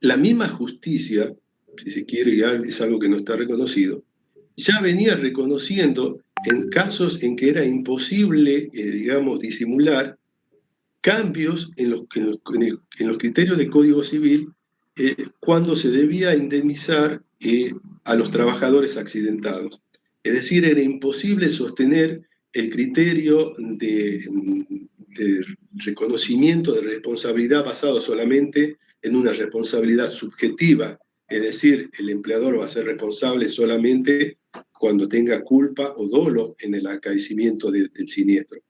la misma justicia, si se quiere, ya es algo que no está reconocido, ya venía reconociendo en casos en que era imposible, digamos, disimular cambios en los criterios del Código Civil cuando se debía indemnizar a los trabajadores accidentados. Es decir, era imposible sostener el criterio de reconocimiento de responsabilidad basado solamente en una responsabilidad subjetiva, es decir, el empleador va a ser responsable solamente cuando tenga culpa o dolo en el acaecimiento del siniestro.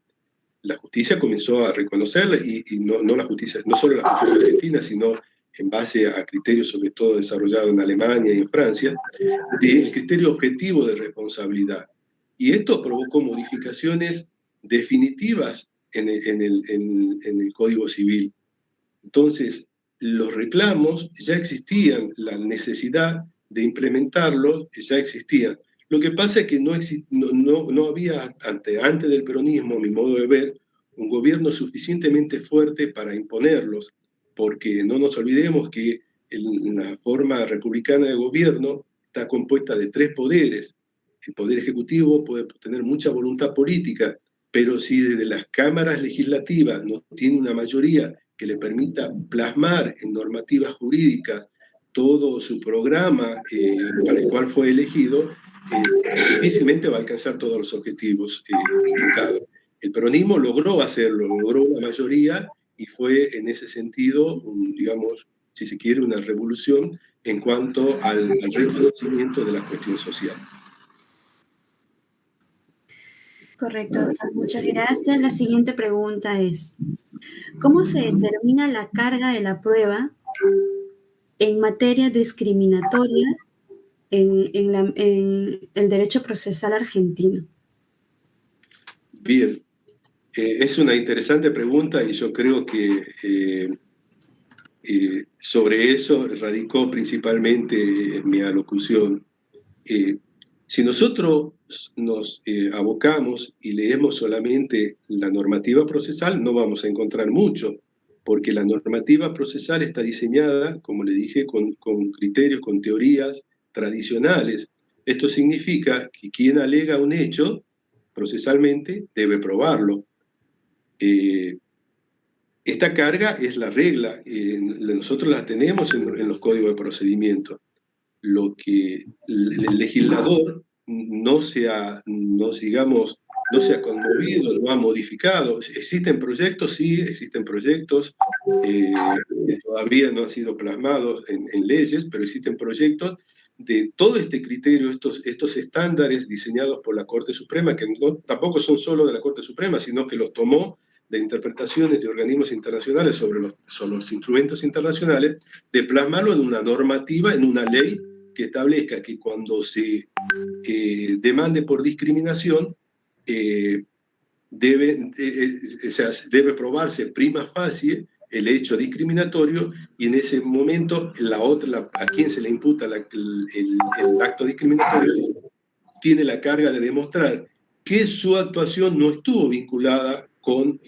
La justicia comenzó a reconocerla y no solo la justicia argentina, sino en base a criterios sobre todo desarrollados en Alemania y en Francia, del criterio objetivo de responsabilidad. Y esto provocó modificaciones definitivas en el Código Civil. Entonces, los reclamos ya existían, la necesidad de implementarlos ya existía. Lo que pasa es que no había, antes del peronismo, a mi modo de ver, un gobierno suficientemente fuerte para imponerlos, porque no nos olvidemos que la forma republicana de gobierno está compuesta de 3 poderes. El poder ejecutivo puede tener mucha voluntad política, pero si desde las cámaras legislativas no tiene una mayoría que le permita plasmar en normativas jurídicas todo su programa para el cual fue elegido, difícilmente va a alcanzar todos los objetivos buscados. El peronismo logró hacerlo, logró una mayoría y fue en ese sentido, digamos, si se quiere, una revolución en cuanto al reconocimiento de la cuestión social. Correcto, doctor. Muchas gracias. La siguiente pregunta es: ¿cómo se determina la carga de la prueba en materia discriminatoria en el derecho procesal argentino? Bien, es una interesante pregunta y yo creo que sobre eso radicó principalmente mi alocución. Si nosotros nos abocamos y leemos solamente la normativa procesal, no vamos a encontrar mucho, porque la normativa procesal está diseñada, como le dije, con criterios, con teorías tradicionales. Esto significa que quien alega un hecho procesalmente debe probarlo. Esta carga es la regla, nosotros la tenemos en los códigos de procedimiento. Lo que el legislador no se ha conmovido, no ha modificado. ¿Existen proyectos? Sí, existen proyectos que todavía no han sido plasmados en leyes, pero existen proyectos de todo este criterio, estos estándares diseñados por la Corte Suprema, que tampoco son solo de la Corte Suprema, sino que los tomó de interpretaciones de organismos internacionales sobre los instrumentos internacionales, de plasmarlo en una normativa, en una ley que establezca que cuando se demande por discriminación, debe probarse prima facie el hecho discriminatorio, y en ese momento a quien se le imputa el acto discriminatorio tiene la carga de demostrar que su actuación no estuvo vinculada no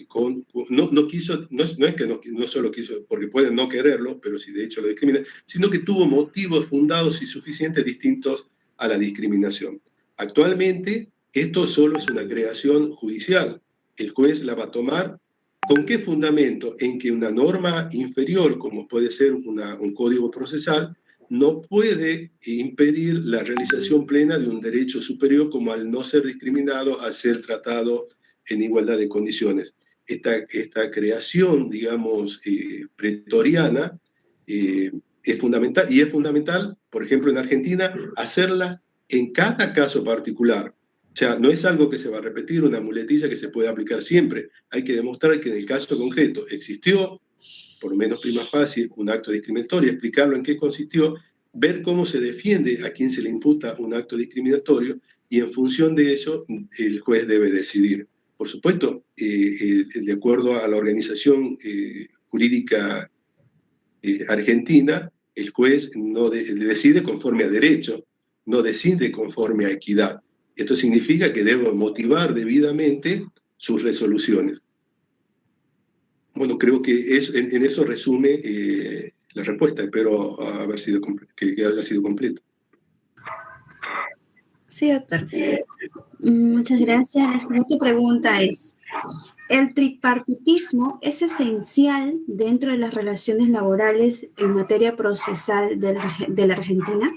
es que no solo quiso, porque pueden no quererlo, pero si de hecho lo discrimina, sino que tuvo motivos fundados y suficientes distintos a la discriminación. Actualmente, esto solo es una creación judicial. El juez la va a tomar. ¿Con qué fundamento? En que una norma inferior, como puede ser un código procesal, no puede impedir la realización plena de un derecho superior, como al no ser discriminado, a ser tratado en igualdad de condiciones. Esta creación, digamos, pretoriana, es fundamental, y es fundamental, por ejemplo, en Argentina, hacerla en cada caso particular. O sea, no es algo que se va a repetir, una muletilla que se puede aplicar siempre. Hay que demostrar que en el caso concreto existió, por lo menos prima facie, un acto discriminatorio, explicarlo en qué consistió, ver cómo se defiende a quien se le imputa un acto discriminatorio, y en función de eso el juez debe decidir. Por supuesto, de acuerdo a la organización jurídica argentina, el juez no decide conforme a derecho, no decide conforme a equidad. Esto significa que debe motivar debidamente sus resoluciones. Bueno, creo que en eso resume la respuesta. Espero que haya sido completa. Sí, doctor. Muchas gracias. La siguiente pregunta es: ¿el tripartitismo es esencial dentro de las relaciones laborales en materia procesal de la Argentina?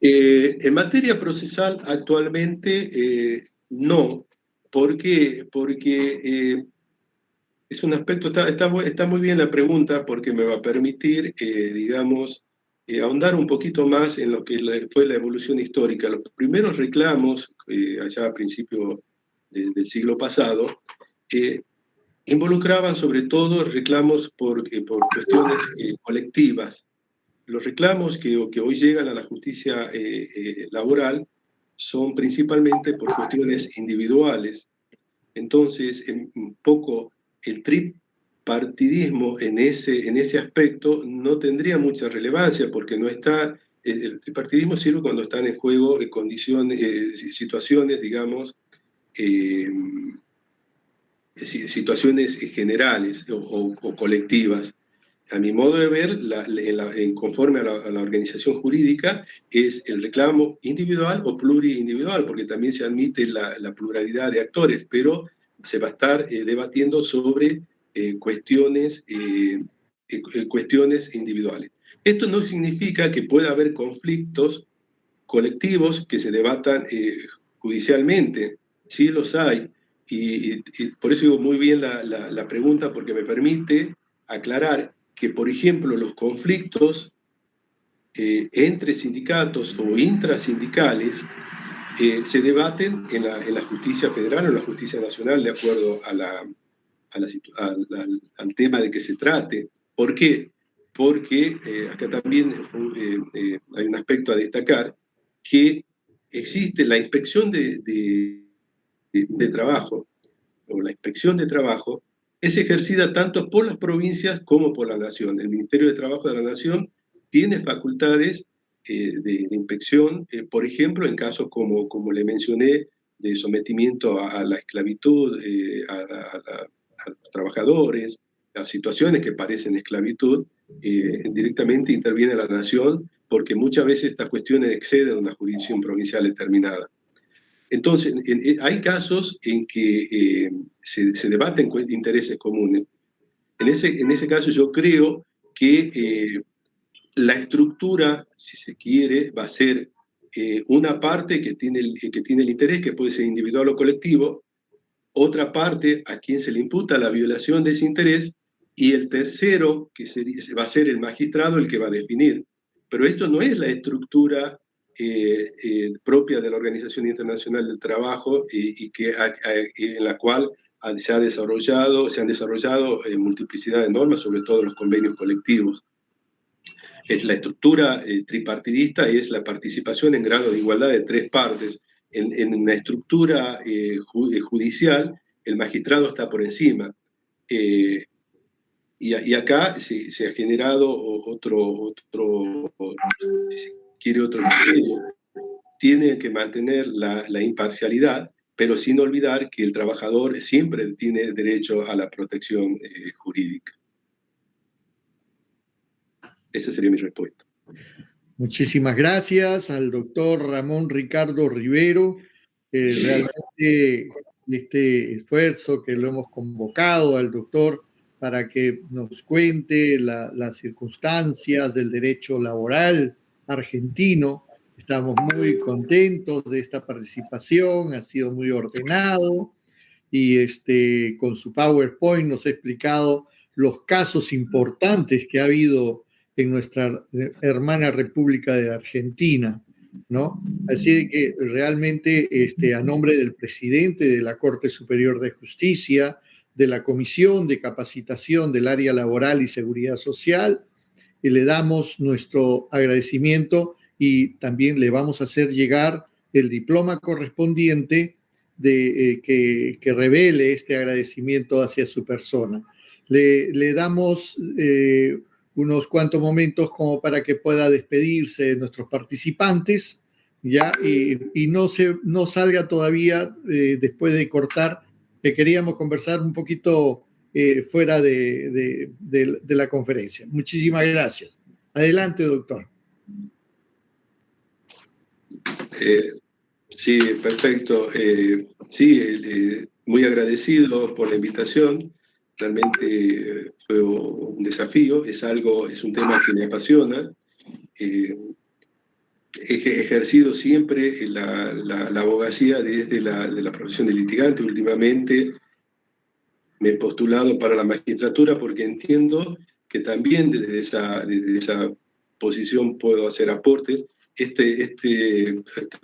En materia procesal actualmente no. ¿Por qué? Porque es un aspecto, está muy bien la pregunta, porque me va a permitir, digamos, ahondar un poquito más en lo que fue la evolución histórica. Los primeros reclamos, allá a principios del siglo pasado, involucraban sobre todo reclamos por cuestiones colectivas. Los reclamos que hoy llegan a la justicia laboral son principalmente por cuestiones individuales. Entonces, un poco el tripartidismo en ese aspecto no tendría mucha relevancia, porque no está. El tripartidismo sirve cuando están en juego situaciones, digamos, situaciones generales o colectivas. A mi modo de ver, conforme a la organización jurídica, es el reclamo individual o pluriindividual, porque también se admite la pluralidad de actores, pero se va a estar debatiendo sobre cuestiones individuales. Esto no significa que pueda haber conflictos colectivos que se debatan judicialmente. Sí los hay, y por eso digo muy bien la pregunta, porque me permite aclarar que, por ejemplo, los conflictos entre sindicatos o intrasindicales se debaten en la justicia federal o en la justicia nacional, de acuerdo al tema de que se trate. ¿Por qué? Porque acá también hay un aspecto a destacar, que existe la inspección de trabajo, o la inspección de trabajo, es ejercida tanto por las provincias como por la Nación. El Ministerio de Trabajo de la Nación tiene facultades de inspección, por ejemplo, en casos como le mencioné, de sometimiento a la esclavitud, a los trabajadores, a situaciones que parecen esclavitud, directamente interviene la Nación, porque muchas veces estas cuestiones exceden una jurisdicción provincial determinada. Entonces, hay casos en que se debaten intereses comunes. En ese caso yo creo que la estructura, si se quiere, va a ser una parte que tiene el interés, que puede ser individual o colectivo, otra parte a quien se le imputa la violación de ese interés, y el tercero, que va a ser el magistrado, el que va a definir. Pero esto no es la estructura propia de la Organización Internacional del Trabajo y en la cual se han desarrollado multiplicidad de normas, sobre todo los convenios colectivos. Es la estructura tripartidista, es la participación en grado de igualdad de tres partes. En la estructura judicial, el magistrado está por encima. Y acá se ha generado otro criterio. Tiene que mantener la imparcialidad, pero sin olvidar que el trabajador siempre tiene derecho a la protección jurídica. Esa sería mi respuesta. Muchísimas gracias al doctor Ramón Ricardo Rivero. Realmente este esfuerzo que lo hemos convocado al doctor para que nos cuente las circunstancias del derecho laboral argentino. Estamos muy contentos de esta participación, ha sido muy ordenado y con su PowerPoint nos ha explicado los casos importantes que ha habido en nuestra hermana República de Argentina, ¿no? Así que realmente a nombre del presidente de la Corte Superior de Justicia, de la Comisión de Capacitación del Área Laboral y Seguridad Social, le damos nuestro agradecimiento y también le vamos a hacer llegar el diploma correspondiente que revele este agradecimiento hacia su persona. Le damos unos cuantos momentos como para que pueda despedirse de nuestros participantes, ¿ya? Y no salga todavía después de cortar, que queríamos conversar un poquito fuera de la conferencia. Muchísimas gracias. Adelante, doctor. Sí, perfecto. Sí, muy agradecido por la invitación. Realmente fue un desafío, es un tema que me apasiona. He ejercido siempre la abogacía desde la profesión de litigante. Últimamente me he postulado para la magistratura porque entiendo que también desde esa posición puedo hacer aportes. Esta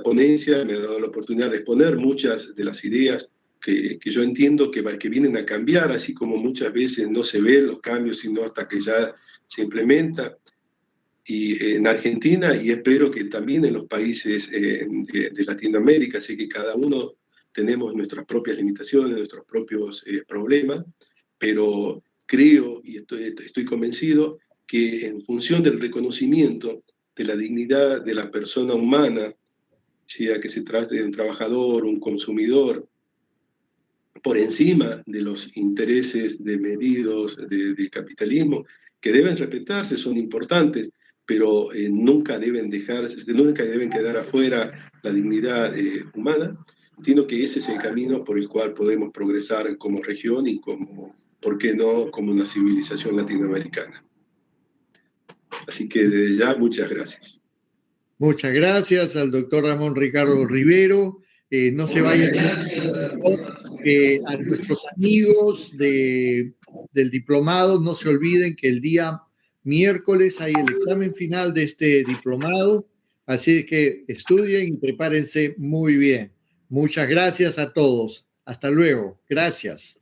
ponencia me ha dado la oportunidad de exponer muchas de las ideas que yo entiendo que vienen a cambiar, así como muchas veces no se ven los cambios, sino hasta que ya se implementa. Y en Argentina, y espero que también en los países de Latinoamérica, así que cada uno tenemos nuestras propias limitaciones, nuestros propios problemas, pero creo y estoy convencido que en función del reconocimiento de la dignidad de la persona humana, sea que se trate de un trabajador, un consumidor, por encima de los intereses medidos del capitalismo, que deben respetarse, son importantes, pero nunca deben quedar afuera la dignidad humana. Entiendo que ese es el camino por el cual podemos progresar como región y ¿por qué no?, como una civilización latinoamericana. Así que desde ya, muchas gracias. Muchas gracias al doctor Ramón Ricardo Rivero. No se vayan a nuestros amigos del diplomado. No se olviden que el día miércoles hay el examen final de este diplomado. Así que estudien y prepárense muy bien. Muchas gracias a todos. Hasta luego. Gracias.